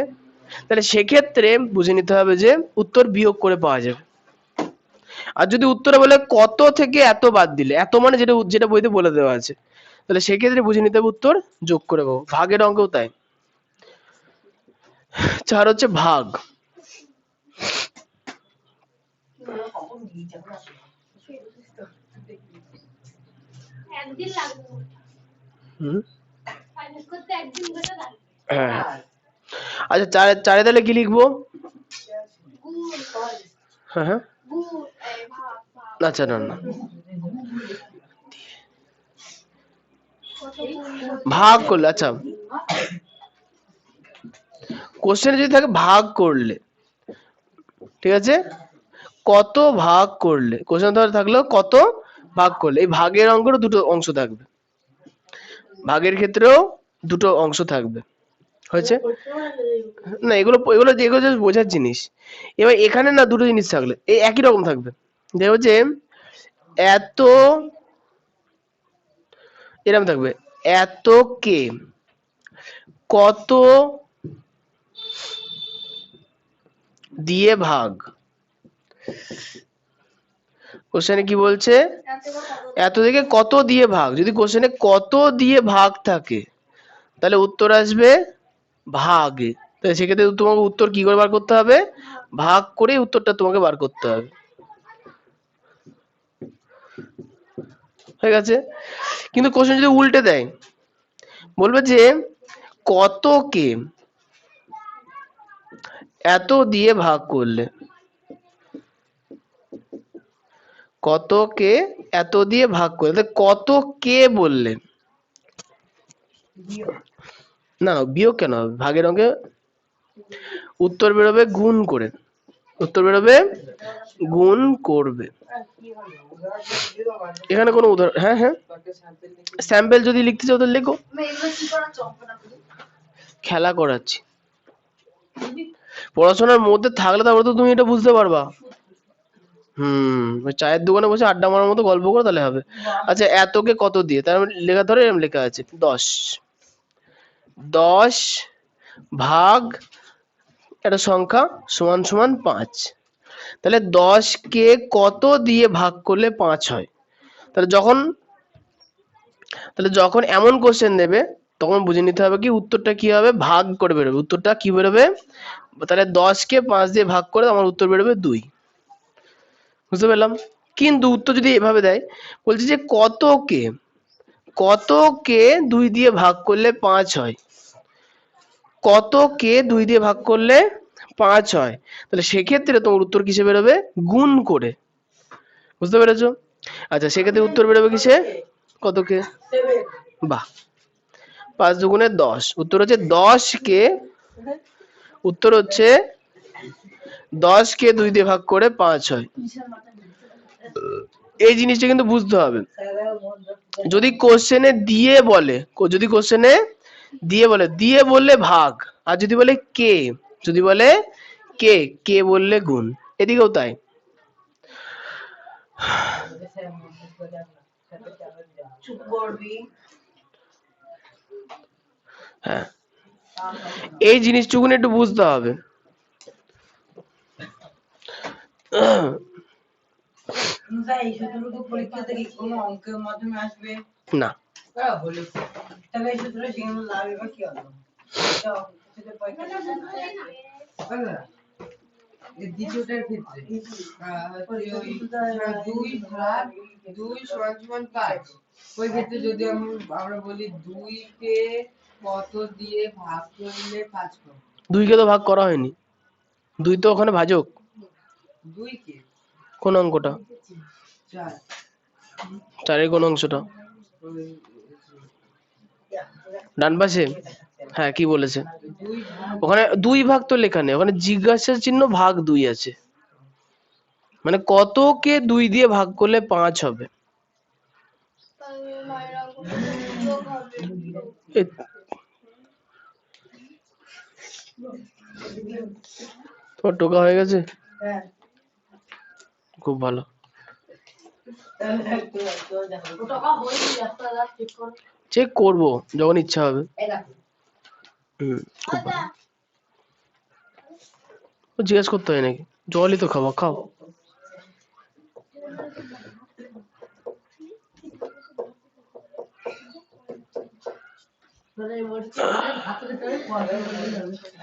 তাহলে সেক্ষেত্রে বুঝে নিতে হবে যে উত্তর বিয়োগ করে পাওয়া যাবে। আর যদি উত্তরে বলে কত থেকে এত বাদ দিলে, এত মানে যেটা যেটা বইতে বলে দেওয়া আছে, তাহলে সেক্ষেত্রে বুঝে নিতে হবে উত্তর যোগ করে পাবো। ভাগের অঙ্কেও তাই। 4 হচ্ছে ভাগ। একদিন লাগবে, ফাইনাল করতে একদিন ধরে লাগবে। হ্যাঁ আচ্ছা 4 তাহলে কি লিখবো, হ্যাঁ হ্যাঁ আচ্ছা না না, ভাগ করলে, আচ্ছা কোশ্চেনে যদি থাকে ভাগ করলে, ঠিক আছে, কত ভাগ করলে, কোশ্চেন ধরে থাকলো কত ভাগ করলে, এই ভাগের অঙ্কেরও দুটো অংশ থাকবে, ভাগের ক্ষেত্রেও দুটো অংশ থাকবে, হয়েছে না? এগুলো এগুলো যেগুলো জাস্ট বোঝার জিনিস। এবার এখানে না দুটো জিনিস থাকলে এই একই রকম থাকবে, দেখো যে এত এরকম থাকবে, এত কে কত দিয়ে ভাগ, কোশ্চেনে কি বলছে, এত থেকে কত দিয়ে ভাগ। যদি কোশ্চেনে কত দিয়ে ভাগ থাকে তাহলে উত্তর আসবে ভাগে, তাহলে সেক্ষেত্রে তোমাকে উত্তর কি করে বার করতে হবে, ভাগ করে উত্তরটা তোমাকে বার করতে হবে, হয়ে গেছে। কিন্তু কোশ্চেন যদি উল্টে দেয়, বলবে যে কতকে এত দিয়ে ভাগ করলে, কতকে এত দিয়ে ভাগ করলে, কত কে বললে না, বিয়োগ কেন হবে, ভাগের অঙ্কে উত্তর বেরোবে গুণ করে, উত্তর বেরোবে গুণ করবে। এখানে কোনো উদাহরণ, হ্যাঁ হ্যাঁ স্যাম্পল যদি লিখতে চাও তাহলে লেখো, খেলা করাচ্ছি, পড়াশোনার মধ্যে থাকলে তারপরে তো তুমি এটা বুঝতে পারবা। চায়ের দোকানে বসে আড্ডা মারার মতো গল্প করে তাহলে হবে। আচ্ছা, এতকে কত দিয়ে, তার লেখা ধরে এরকম লেখা আছে 10, 10 ভাগ একটা সংখ্যা সমান সমান 5, তাহলে 10 কে কত দিয়ে ভাগ করলে 5 হয়। তাহলে যখন এমন কোশ্চেন দেবে তখন বুঝে নিতে হবে কি উত্তরটা কি হবে, ভাগ করে বেরোবে, উত্তরটা কি বেরোবে, তাহলে 10 কে 5 দিয়ে ভাগ করে আমার উত্তর বেরোবে 2, বুঝতে পেলাম। কিন্তু উত্তর যদি এভাবে দেয়, বলছে যে কতকে 2 দিয়ে ভাগ করলে 5 হয়, কতকে 2 দিয়ে ভাগ করলে 5 হয়, তাহলে সেক্ষেত্রে তোমার উত্তর কিসে বেরোবে, গুণ করে, বুঝতে পেরেছো? আচ্ছা, সেক্ষেত্রে উত্তর বেরোবে কিসে, কতকে, বাহ, 5 দুগুণে 10, উত্তর হচ্ছে 10 কে, উত্তর হচ্ছে 10 কে 2 দিয়ে ভাগ করে 5 হয়। এই জিনিসটা কিন্তু বুঝতে হবে। যদি কোশ্চেনে দিয়ে বলে, যদি কোশ্চেনে দিয়ে বললে ভাগ, আর যদি বলে কে, যদি বলে কে বললে গুণ, এদিকেও তাই। হ্যাঁ, এই জিনিসটুকুন একটু বুঝতে হবে। না, দ্বিতীয়টার ক্ষেত্রে 2 ভাগ 2 সমান 5, ওই ক্ষেত্রে যদি আমরা বলি 2 কে কত দিয়ে ভাগ করলে 5 পাবো, 2 কে তো ভাগ করা হয়নি, 2 তো ওখানে ভাজক। 2 কে কোন অঙ্কটা, 4 এর কোন অংশটা, ডান পাশে, হ্যাঁ কি বলেছে, ওখানে 2 ভাগ তো লেখা নেই, ওখানে জিজ্ঞাসা চিহ্ন ভাগ 2 আছে, মানে কতকে 2 দিয়ে ভাগ করলে 5 হবে। তোমার টোকা হয়ে গেছে, খুব ভালো। চেক করবো যখন ইচ্ছা হবে। খুব ভালো, জিজ্ঞেস করতে হয় নাকি, জলই তো খাওয়া, খাও।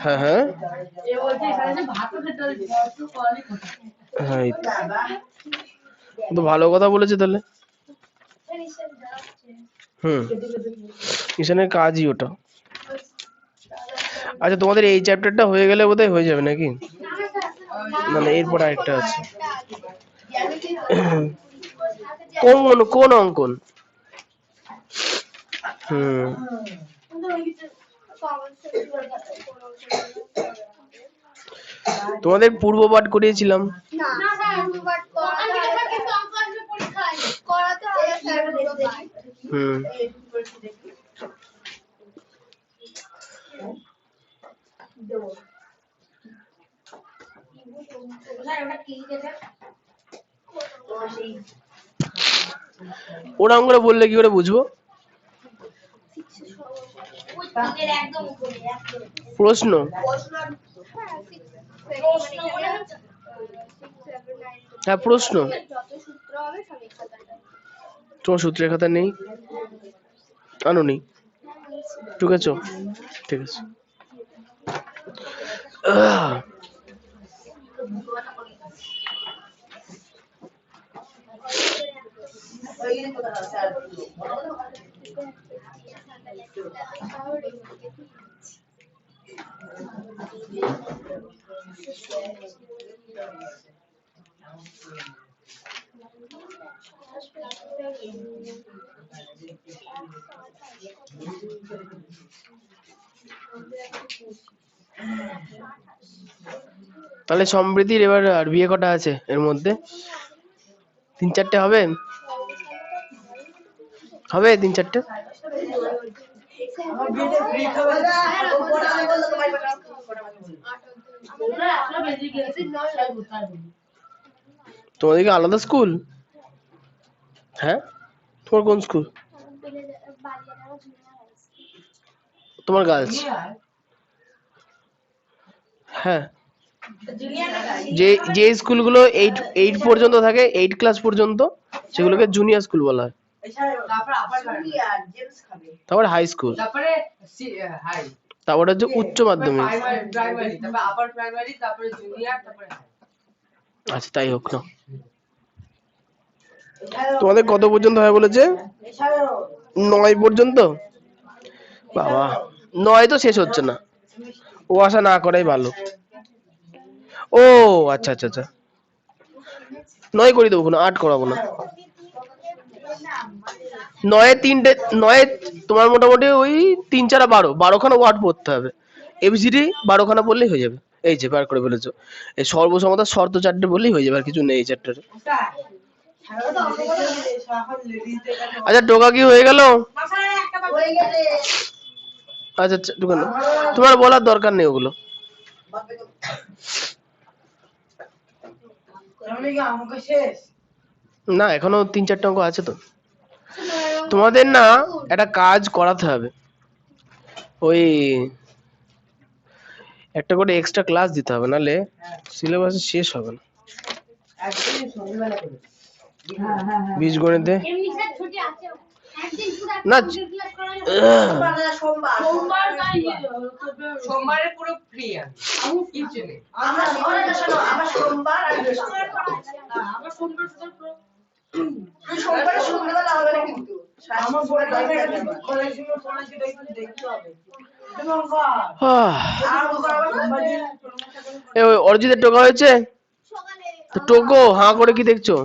হ্যাঁ হ্যাঁ হ্যাঁ, তো ভালো কথা বলেছে তাহলে। ঈশানের কাজই ওটা। আচ্ছা, তোমাদের এই চ্যাপ্টারটা হয়ে গেলে বোধহয় হয়ে যাবে নাকি, মানে এরপর আরেকটা আছে। কোন অঙ্কন, তোমাদের পূর্ব পাঠ করিয়েছিলাম, হুম ওরকম করে বললে কি করে বুঝবো? প্রশ্ন হ্যাঁ প্রশ্ন তোমার সূত্রের খাতা নেই? আনো নি? ঢুকেছো? ঠিক আছে। তাহলে সমৃদ্ধির এবার আর বিয়ে কটা আছে এর মধ্যে? 3-4টে হবে? হবে 3-4টে? তোমাদেরকে আলাদা স্কুল? হ্যাঁ তোমার কোন স্কুল? তোমার গার্লস? হ্যাঁ যে যে স্কুলগুলো 8 পর্যন্ত থাকে, 8 ক্লাস পর্যন্ত, সেগুলোকে জুনিয়র স্কুল বলা হয়। তারপরে হাই স্কুল, তারপরে হচ্ছে উচ্চ মাধ্যমিক। আচ্ছা তাই হোক না। তোমাদের কত পর্যন্ত হয় বলেছে? 9 পর্যন্ত? বাবা 9 তো শেষ হচ্ছে না, ও আশা না করাই ভালো। ও আচ্ছা আচ্ছা আচ্ছা, 9 করে দেবো, 8 করাবো না। 9 3টে, 9 তোমার মোটামুটি ওই 3 4 12 খানা ওয়ার্ড পড়তে হবে। এবিসিডি 12 খানা পড়লেই হয়ে যাবে। এই যে বার করে ফেলেছো। এই সর্বসমতা শর্ত 4টে বললেই হয়ে যাবে, আর কিছু নেই এই 4টে। আচ্ছা টোকা কি হয়ে গেল? আচ্ছা আচ্ছা ঢুকানো, তোমার বলার দরকার নেই ওগুলো। না এখনো 3-4টে অঙ্ক আছে তো। তোমাদের না একটা কাজ করাতে হবে, ওই একটা করে এক্সট্রা ক্লাস দিতে হবে, নাহলে সিলেবাস শেষ হবে না। বীজগণিতে না সোমবারে পুরো ফ্রি আমি কিছু নেই। আমরা সোমবার আর আমার সোমবার পুরো সোমবারে সন্ধ্যাবেলা হবে না কিন্তু আমার পরে দেখতে হবে। অরিজিতের টোকা হয়েছে তো? টোকো হাঁ করে কি দেখছো?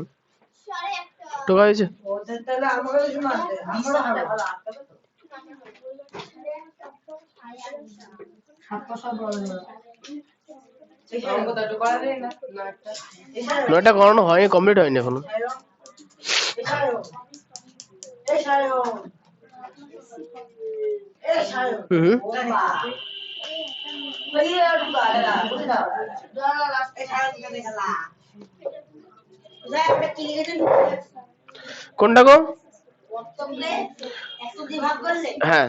টোকা হয়েছে? নয়টা করানো হয়নি, কমপ্লিট হয়নি এখনো। কোনটা গো? হ্যাঁ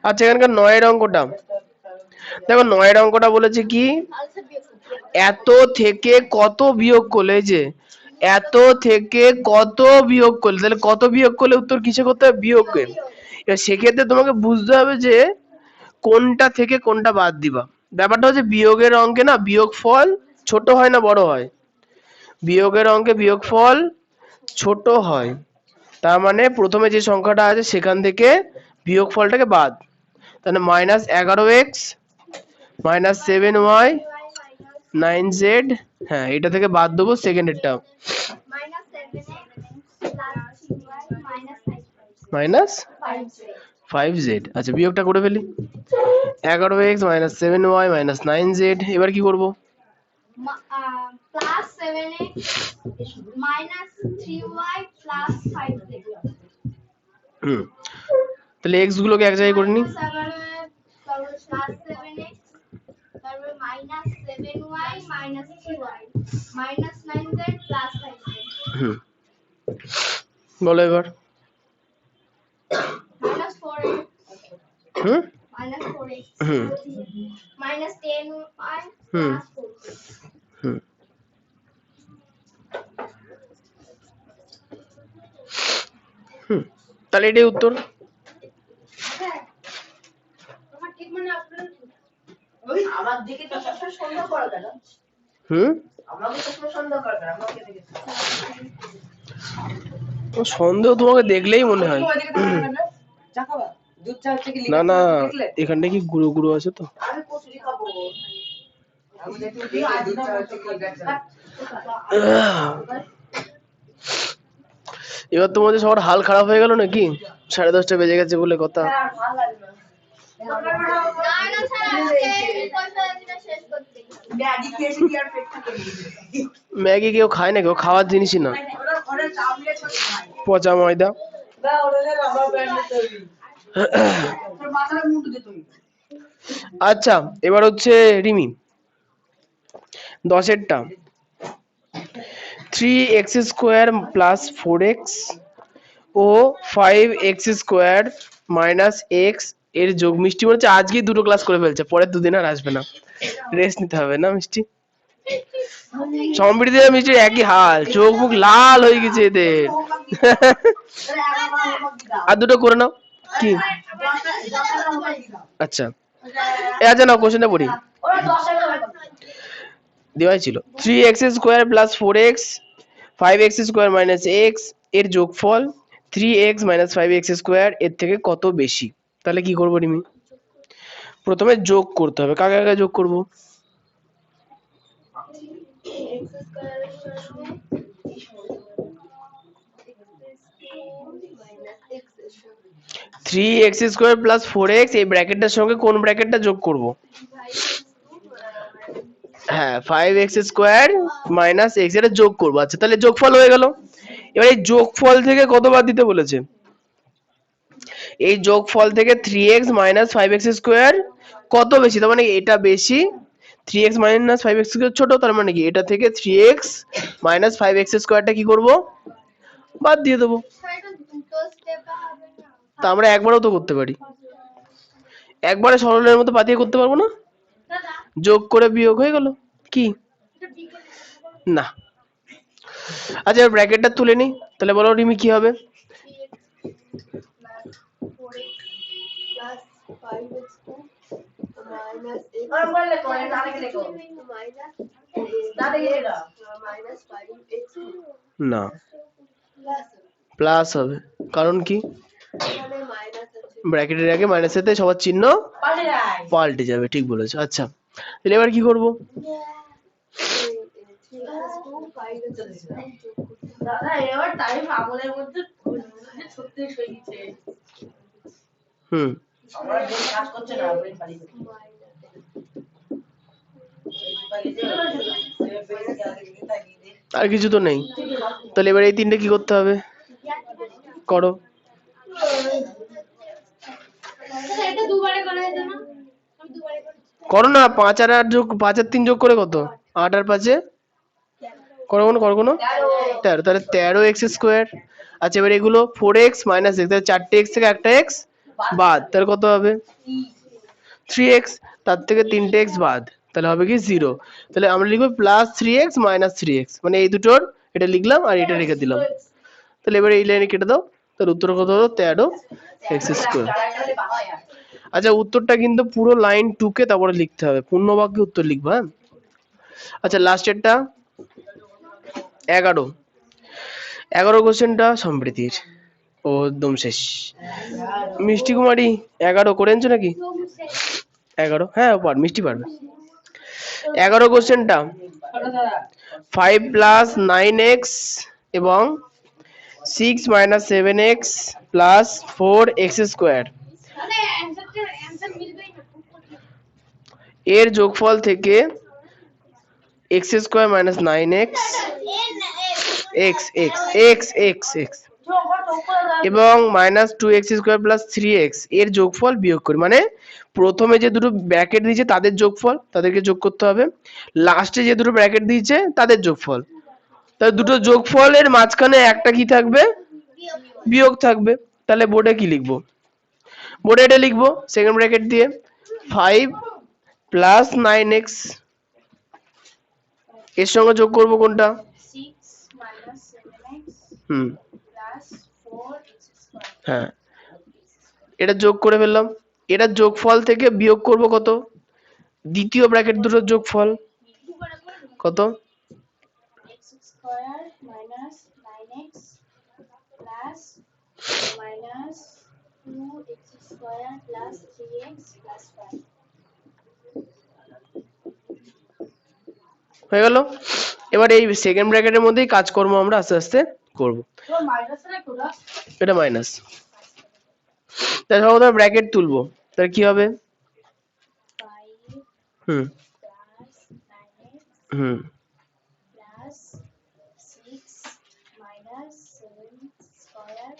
আচ্ছা এখানকার 9 অঙ্কটা দেখো। 9 অঙ্কটা বলেছে কি, এত থেকে কত বিয়োগ করলে, যে এত থেকে কত বিয়োগ করলে, তাহলে কত বিয়োগ করলে উত্তর কিসে করতে হবে? বিয়োগে। এবার সেক্ষেত্রে তোমাকে বুঝতে হবে যে কোনটা থেকে কোনটা বাদ দিবা। ব্যাপারটা হচ্ছে বিয়োগের অঙ্কে না বিয়োগ ফল ছোট হয় না বড় হয়? বিয়োগের অঙ্কে বিয়োগ ফল ছোট হয়। তার মানে প্রথমে যে সংখ্যাটা আছে সেখান থেকে বিয়োগ ফলটাকে বাদ, তাহলে -11x -7y 9z, হ্যাঁ এটা থেকে বাদ দেবো সেকেন্ডেরটা -5z। আচ্ছা বিয়োগটা করে ফেলি, 11x -7y -9z। এবার কি করবো? Plus 7x minus 3y plus 5z তাহলে x গুলোকে এক জায়গায় করে নি। তারপরে plus 7x তারপরে minus 7y minus 3y minus 9z plus 5z বলো এবার। minus 4x হুম minus 4x হুম minus 10y হুম plus 4z হুম তাহলে এটাই উত্তর। তোমার ঠিক মানে আপনার আমার দিকে তো সবসময় সন্দেহ করা কেন? আমাকে সবসময় সন্দেহ করা কেন? আমাকে দেখে সন্দেহ তোমাকে দেখলেই মনে হয়। চা খাবা? দুধ চা হচ্ছে কি না না, দেখলে? এখানটা কি গুঁড়ো গুঁড়ো আছে তো। আমি কচুরি খাবো। আমি দেখি দুধ চা হচ্ছে কি লিখা আছে। এবার তোমাদের সবার হাল খারাপ হয়ে গেল নাকি? 10:30 বেজে গেছে বলে কথা। আর ভালো লাগে না। না না স্যার আজকে পয়সা দিতে শেষ করতে ড্যাডি খেয়েছে কি আর পেট থাকে ম্যাগি কেউ খায় না, কেউ খাওয়ার জিনিসই না, ওরা চামড়ে ছোট খায় পচা ময়দা। না ওদের রাবার ব্যান্ডে তৈরি। তোর মাথার মুন্ডু দে তুই আচ্ছা এবার হচ্ছে রিমি 10এরটা 3x স্কোয়ার প্লাস 4x ও 5x স্কোয়ার মাইনাস এক্স এর যোগ। মিষ্টি মনে হচ্ছে আজকেই দুটো ক্লাস করে ফেলছে, পরের দুদিন আর আসবে না, রেস্ট নিতে হবে না মিষ্টি। সম্প্রীতি আর মিষ্টির একই হাল, চোখ মুখ লাল হয়ে গেছে এদের। আর দুটো করে নাও কি? আচ্ছা আচ্ছা নাও কোশ্চেনটা পড়ি। ওরা 10 এর হবে দেওয়াই ছিল 3x square plus 4x 5x square minus x এর যোগফল 3x মাইনাস 5x স্কোয়ার এর থেকে কত বেশি। তাহলে কি করবো রিমি? প্রথমে যোগ করতে হবে, কাকে কাকে যোগ করবো? Three x square plus 4x এই ব্র্যাকেটটার সঙ্গে কোন ব্র্যাকেটটা যোগ করব? হ্যাঁ 5x স্কোয়ার মাইনাস এক্স এটা যোগ করবো। আচ্ছা তাহলে যোগফল হয়ে গেল। এবার এই যোগফল থেকে কত বাদ দিতে বলেছে? এই যোগফল থেকে 3x মাইনাস 5x স্কোয়ার কত বেশি, তার মানে এটা বেশি, 3x মাইনাস 5x স্কোয়ার ছোট, তার মানে কি এটা থেকে 3x মাইনাস 5x স্কোয়ারটা কি করব? বাদ দিয়ে দেবো। দুটো স্টেপ হবে না তা আমরা একবারও তো করতে পারি, একবারে সরলের মতো পাতিয়ে করতে পারবো না? দাদা যোগ করে বিয়োগ হয়ে গেল কি এটা বিকেলে না। আচ্ছা এবার ব্র্যাকেটটা তুলে নি, তাহলে বলো রিমি কি হবে? ওরা বললে তো না দেখে দেখো না দেখে দাও না প্লাস হবে, কারণ কি ব্র্যাকেটের আগে মাইনাসেতে সবার চিহ্ন পাল্টে যায় পাল্টে যাবে, ঠিক বলেছো। আচ্ছা তাহলে এবার কি করব? দাদা এবার টাইম আমলের মধ্যে 36 হয়ে গেছে আমরা যে কাজ করছে না ব্রেন পারি আর কিছু তো নেই, তাহলে এবার এই তিনটে কি করতে হবে? করো। দাদা এটা দুবারে করা যেত না আমি দুবারে করছি করো না, 5 আর 8 যোগ 5 আর 3 যোগ করে কত? 8 আর 5 করো কোনো 13, তাহলে 13x স্কোয়ার। আচ্ছা এবার এগুলো 4x মাইনাস x, তাহলে 4টে x থেকে একটা x বাদ, তাহলে কত হবে? 3x, তার থেকে 3টে x বাদ, তাহলে হবে কি 0। তাহলে আমরা লিখবো প্লাস 3x মাইনাস 3x, মানে এই দুটোর এটা লিখলাম আর এটা রেখে দিলাম। তাহলে এবার এই লাইনে কেটে দাও, তাহলে উত্তর কত হলো? 13x square. আচ্ছা উত্তরটা কিন্তু পুরো লাইন 2 কে তারপরে লিখতে হবে, পূর্ণ বাক্যে উত্তর লিখবা। হ্যাঁ আচ্ছা লাস্টেরটা 11 কোশ্চেনটা সম্প্রীতির, ও একদম শেষ। মিষ্টি কুমারী 11 করে আনছো নাকি? 11 হ্যাঁ পার, মিষ্টি পারবে। 11 কোশ্চেনটা 5 প্লাস 9x এবং 6 minus 7x plus 4x square দাদা অ্যানসার মিলবেই না এর যোগফল থেকে x square minus 9x x x x x x এবং minus 2x square plus 3x এর যোগফল বিয়োগ করি, মানে প্রথমে যে দুটো ব্র্যাকেট দিয়েছে তাদের যোগফল, তাদেরকে যোগ করতে হবে, লাস্টে যে দুটো ব্র্যাকেট দিয়েছে তাদের যোগফল, তাহলে দুটো যোগফলের মাঝখানে একটা কি থাকবে, বিয়োগ থাকবে। তাহলে বোর্ডে কি লিখবো, বোর্ডে এটা লিখবো সেকেন্ড ব্র্যাকেট দিয়ে 5 প্লাস 9x এর সঙ্গে যোগ করব কোনটা, 6 minus 7x হুম plus 4x square. হ্যাঁ এটা যোগ করে ফেললাম, এটা যোগফল থেকে বিয়োগ করব কত, দ্বিতীয় ব্র্যাকেট দুটোর যোগফল কত, X square minus 9x plus minus 2x square plus 3x plus 5. হয়ে গেল। এবার এই সেকেন্ড ব্র্যাকেটের মধ্যেই কাজকর্ম আমরা আস্তে আস্তে করব। এটা মাইনাস, তাহলে সর্বদা ব্র্যাকেট তুলবো, তাহলে কি হবে, 5 হুম plus 9x হুম plus 6 minus 7 square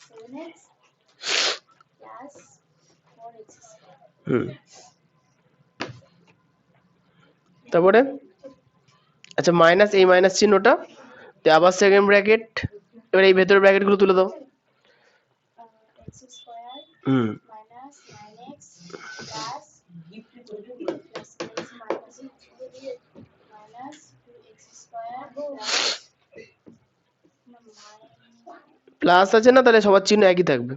7x plus 4x square. হুম তারপরে আচ্ছা মাইনাস, এই মাইনাস চিহ্নটা তো আবার সেকেন্ড ব্র্যাকেট, এবার এই ভেতরের ব্র্যাকেট গুলো তুলে দাও, X square হুম minus 9x plus plus x minus minus 2x square plus plus আছে না, তাহলে সবার চিহ্ন একই থাকবে,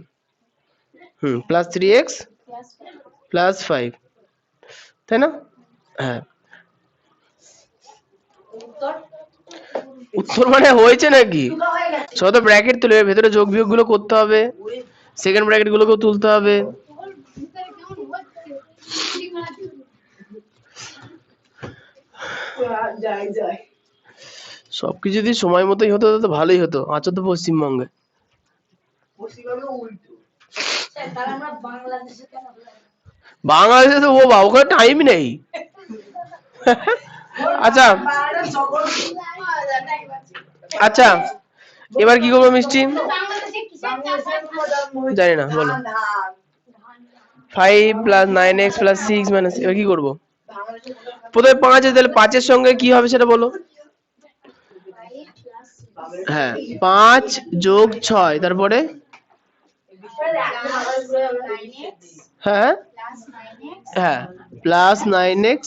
হুম প্লাস 3x plus প্লাস 5, তাই না, হ্যাঁ উত্তর মানে হয়েছে নাকি, সব তো ব্র্যাকেট তুলে ভেতরে যোগ বিয়োগ গুলো করতে হবে, সেকেন্ড ব্র্যাকেট গুলোকেও তুলতে হবে, সবকিছু যদি সময় মতোই হতো তো ভালোই হতো। আছো তো পশ্চিমবঙ্গে, বাংলাদেশে তো ও বাবা ওখানে টাইম নেই। আচ্ছা আচ্ছা এবার কি করবো মিষ্টি, জানি না বলো, 5 প্লাস 9x প্লাস 6 মাইনাস, এবার কি করবো, প্রথমে 5 আছে, তাহলে 5 এর সঙ্গে কি হবে সেটা বলো, 5 plus 6 হ্যাঁ 5 যোগ 6 তারপরে হ্যাঁ plus 9x হ্যাঁ প্লাস 9x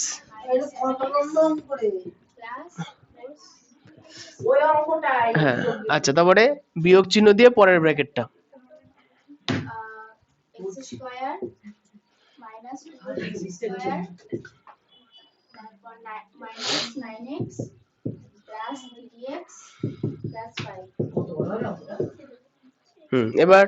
হ্যাঁ আচ্ছা তারপরে বিয়োগ চিহ্ন দিয়ে পরের ব্র্যাকেটটা, x square minus 2x square তারপর minus 9x plus 3x plus 5 এবার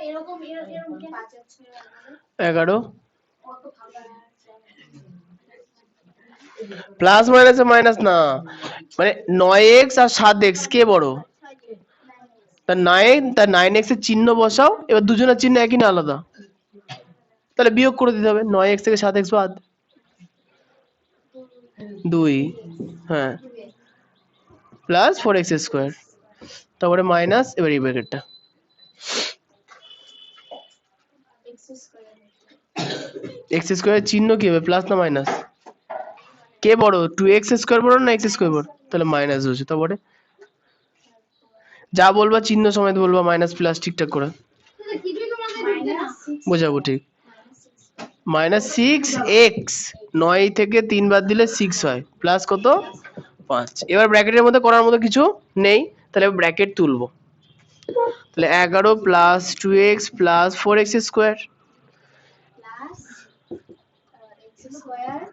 এরকম এরকম 5 আছে 11 প্লাস মাইনাসে মাইনাস না, মানে 9x আর 7x কে বড়, তার 9x এর চিহ্ন বসাও, এবার দুজনের চিহ্ন একই না আলাদা, তাহলে বিয়োগ করে দিতে হবে, 9x থেকে 7x বাদ 2, হ্যাঁ প্লাস 4x স্কয়ার, তারপরে মাইনাস, এবার এই ব্র্যাকেটটা x স্কয়ার চিহ্ন কি হবে, প্লাস না মাইনাস, কে বড় 2x স্কয়ার বড় না x স্কয়ার বড়, তাহলে মাইনাস হচ্ছে, তারপরে যা বলবা চিহ্ন সমেত বলবা, মাইনাস প্লাস ঠিকঠাক করে বোঝাবো, ঠিক মাইনাস 6x 9 থেকে 3 বাদ দিলে 6 হয়, প্লাস কত 5, এবার ব্র্যাকেটের মধ্যে করার মতো কিছু নেই, তাহলে ব্র্যাকেট তুলবো, তাহলে 11 plus 2x plus 4x square plus x square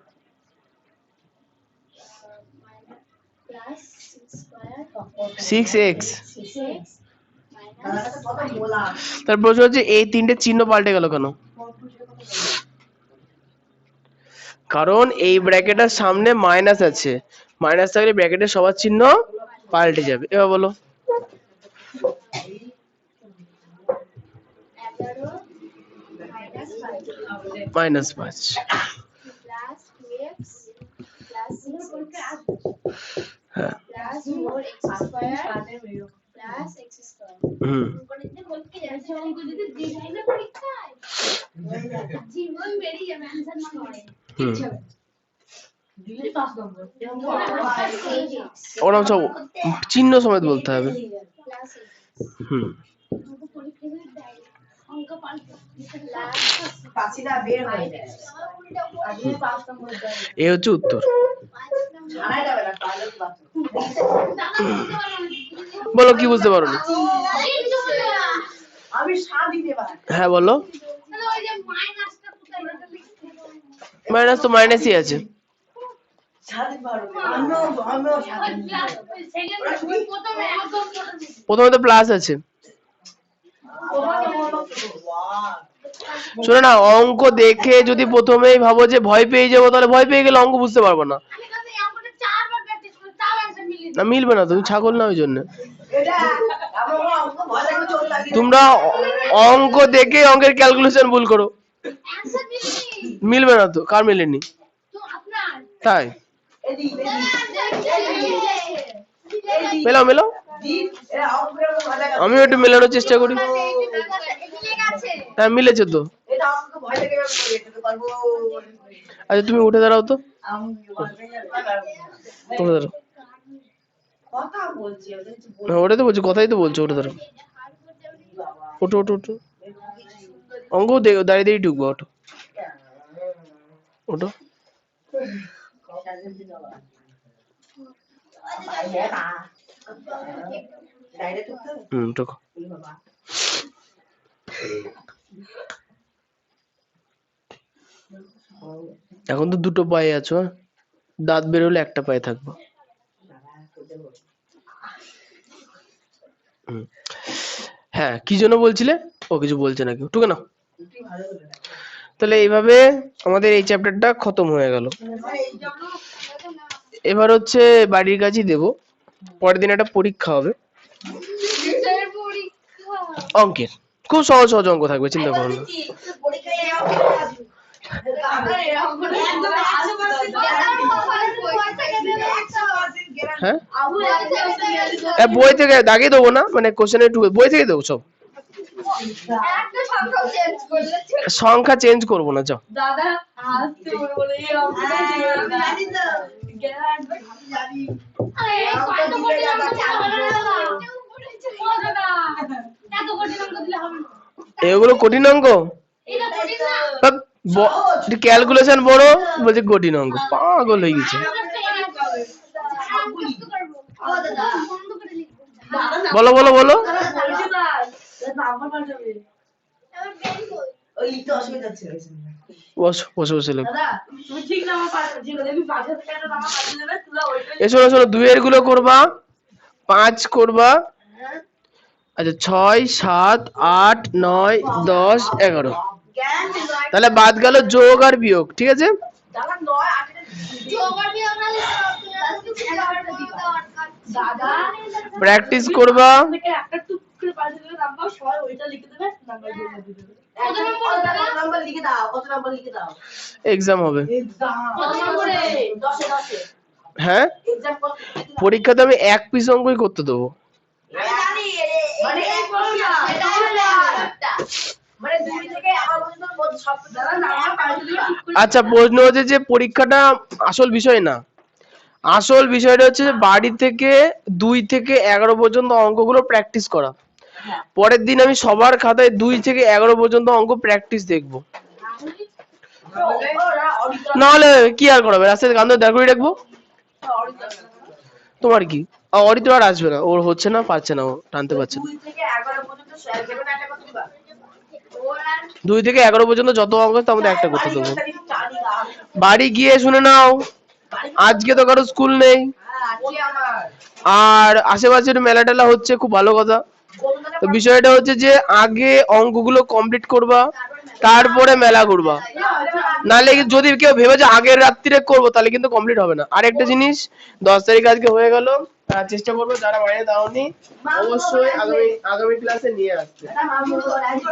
plus 6 square 6x, 6x minus তার প্রশ্ন হচ্ছে এই তিনটে চিহ্ন পাল্টে গেল কেন, কারণ এই ব্র্যাকেটের সামনে মাইনাস আছে, মাইনাস থাকলে ব্র্যাকেটের সবার চিহ্ন পাল্টে যাবে, এবার বলো 11 -5 প্লাস 2x প্লাস 6x হ্যাঁ plus 4x square plus x square. অঙ্ক যদি দিই না পরীক্ষায় জীবন বেরিয়ে যাবে অ্যানসার নয়। দিলে 5 নম্বর ওরা সব চিহ্ন সমেত বলতে হবে। প্লাস হুম পরীক্ষা যদি দেয় অঙ্ক পাল্টে প্লাস পাঁচিনা বের হয়ে যায়। আজকে 5 নম্বর দেয়। এই হচ্ছে উত্তর। 5 নম্বর জানাই যাবে না তাহলে তো বাচ্চা। বলো কি বুঝতে পারো না? আমি সাত দিতে পারি। হ্যাঁ বলো। ওই যে মাইনাসটা কোথায় এটা লিখতে হবে? মাইনাস তো মাইনাসই আছে। সাত দিতে পারো। আমিও সাত ওই দিতে প্লাস পারবো। সেকেন্ড প্রথমে একদম প্রথমে তো প্লাস আছে। শোনো না, অঙ্ক দেখে যদি প্রথমেই ভাবো যে ভয় পেয়ে যাবো তাহলে ভয় পেয়ে গেলে অঙ্ক বুঝতে পারবো না। আমি কাছে অঙ্কটা 4 বার প্র্যাকটিস করে তাও অ্যানসার মিলিয়ে না মিলবে না, তুমি ছাগল না ওই জন্য। এটা আমার অঙ্ক ভয় লাগে চোখ লাগে। তোমরা অঙ্ক দেখে অঙ্কের ক্যালকুলেশন ভুল করো, অ্যানসার মিলিয়ে মিলবে না তো। কার মেলেনি? তো আপনার তাই এদিক মেলাও মেলাও, দিন এরা অঙ্কের ভয় লাগে। আমিও একটু মেলানোর চেষ্টা করি। হ্যাঁ মিলেছে তো। এটা অঙ্ক ভয় লাগে আমি করে দিতে পারবো। আচ্ছা তুমি উঠে দাঁড়াও তো, আমি উঠে দাঁড়াও। কথা বলছি ওদের কিছু হ্যাঁ ওটাই তো বলছি, কথাই তো বলছো, উঠে দাঁড়াও। ওঠো ওঠো ওঠো, অঙ্ক দাঁড়িয়ে দাঁড়িয়ে ঢুকবো। ওঠো ওঠো। ডাইরেক্ট করতে ঢুকো। বাবা এখন তো দুটো পায়ে আছো, হ্যাঁ? দাঁত বেরোলে একটা পায়ে থাকবো। হ্যাঁ কি জন্য বলছিলে? ও কিছু বলছে না কেউ, টুকে না। তাহলে এইভাবে আমাদের এই চ্যাপ্টারটা খতম হয়ে গেল। এবার হচ্ছে বাড়ির কাজই দেবো, পরের দিন একটা পরীক্ষা হবে অঙ্কের। খুব সহজ সহজ অঙ্ক থাকবে, চিন্তা করো না। পরীক্ষায় হ্যাঁ বই থেকে দাগিয়ে দেবো না, মানে কোশ্চেনে একটু বই থেকে দেবো সব। সংখ্যা চেঞ্জ করবো না, যাও। দাদা হাসতে বলে এই অঙ্কটা এগুলো কঠিন অঙ্ক, ক্যালকুলেশন বড় বলছে কঠিন অঙ্ক, পাগল হয়ে গেছে। বলো বলো বলো। ওই লিখতে অসুবিধা হচ্ছে। বসো বসে বসে লেখো। তুমি ঠিক নাম্বার পাচ্ছ, যেগুলো তুমি 5 থেকে একটা নাম্বার পাঠিয়ে দেবে, তুই ওইটা এসো শোনো, 2 এর গুলো করবা, 5 করবা, আচ্ছা 6 7 8 9 10 11, তাহলে বাদ গেল যোগ আর বিয়োগ, ঠিক আছে? দাদা 9 8 দাদা প্র্যাকটিস করবা। থেকে একটা টুক করে পাঠিয়ে দেবে নাম্বার, সবাই ওইটা লিখে দেবে, নাম্বার দিয়ে দেবে। নাম্বার লিখে দাও, কত নাম্বার লিখে দাও। এক্সাম হবে। কত নম্বরে? 10 এ 10 এ হ্যাঁ এক্সাম কত? পরীক্ষাতে আমি এক পিস অঙ্কই করতে দেবো। আমি জানি মানে এই করো না, এটা হলো একটা মানে 2 থেকে 11 পর্যন্ত সব দাদা নাম্বার পাঠিয়ে দেবে ঠিক করে। আচ্ছা প্রশ্ন হচ্ছে যে পরীক্ষাটা আসল বিষয় না, আসল বিষয়টা হচ্ছে বাড়ি থেকে 2 থেকে 11 পর্যন্ত অঙ্কগুলো প্র্যাকটিস করা। পরের দিন আমি সবার খাতায় 2 থেকে 11 পর্যন্ত অঙ্ক প্র্যাকটিস দেখবো, নাহলে কি আর করাবে, রাস্তায় গান দাঁড় করে রাখবো। তোমার কি অরিত্র আর আসবে না, ওর হচ্ছে না, পারছে না, ও টানতে পারছে না। 2 থেকে 11 পর্যন্ত যেকোনো একটা কত দিবা? 2 থেকে 11 পর্যন্ত যত অঙ্ক আছে তার মধ্যে একটা করতে দেবো। বাড়ি গিয়ে শুনে নাও, আজকে তো কারো স্কুল নেই, আছে আমার আর আশেপাশের মেলা টেলা হচ্ছে, খুব ভালো কথা। তো বিষয়টা হচ্ছে যে আগে অঙ্কগুলো কমপ্লিট করবা, তারপরে মেলা করবা। নাহলে যদি কেউ ভেবে যে আগের রাত্রিরে করবো তাহলে কিন্তু কমপ্লিট হবে না। আর একটা জিনিস, 10 তারিখ আজকে হয়ে গেল, চেষ্টা করবো যারা বাইরে দাওনি অবশ্যই আগামী ক্লাসে নিয়ে আসতে।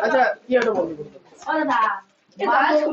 আচ্ছা কি একটা বন্ধ করতে ও দাদা বাস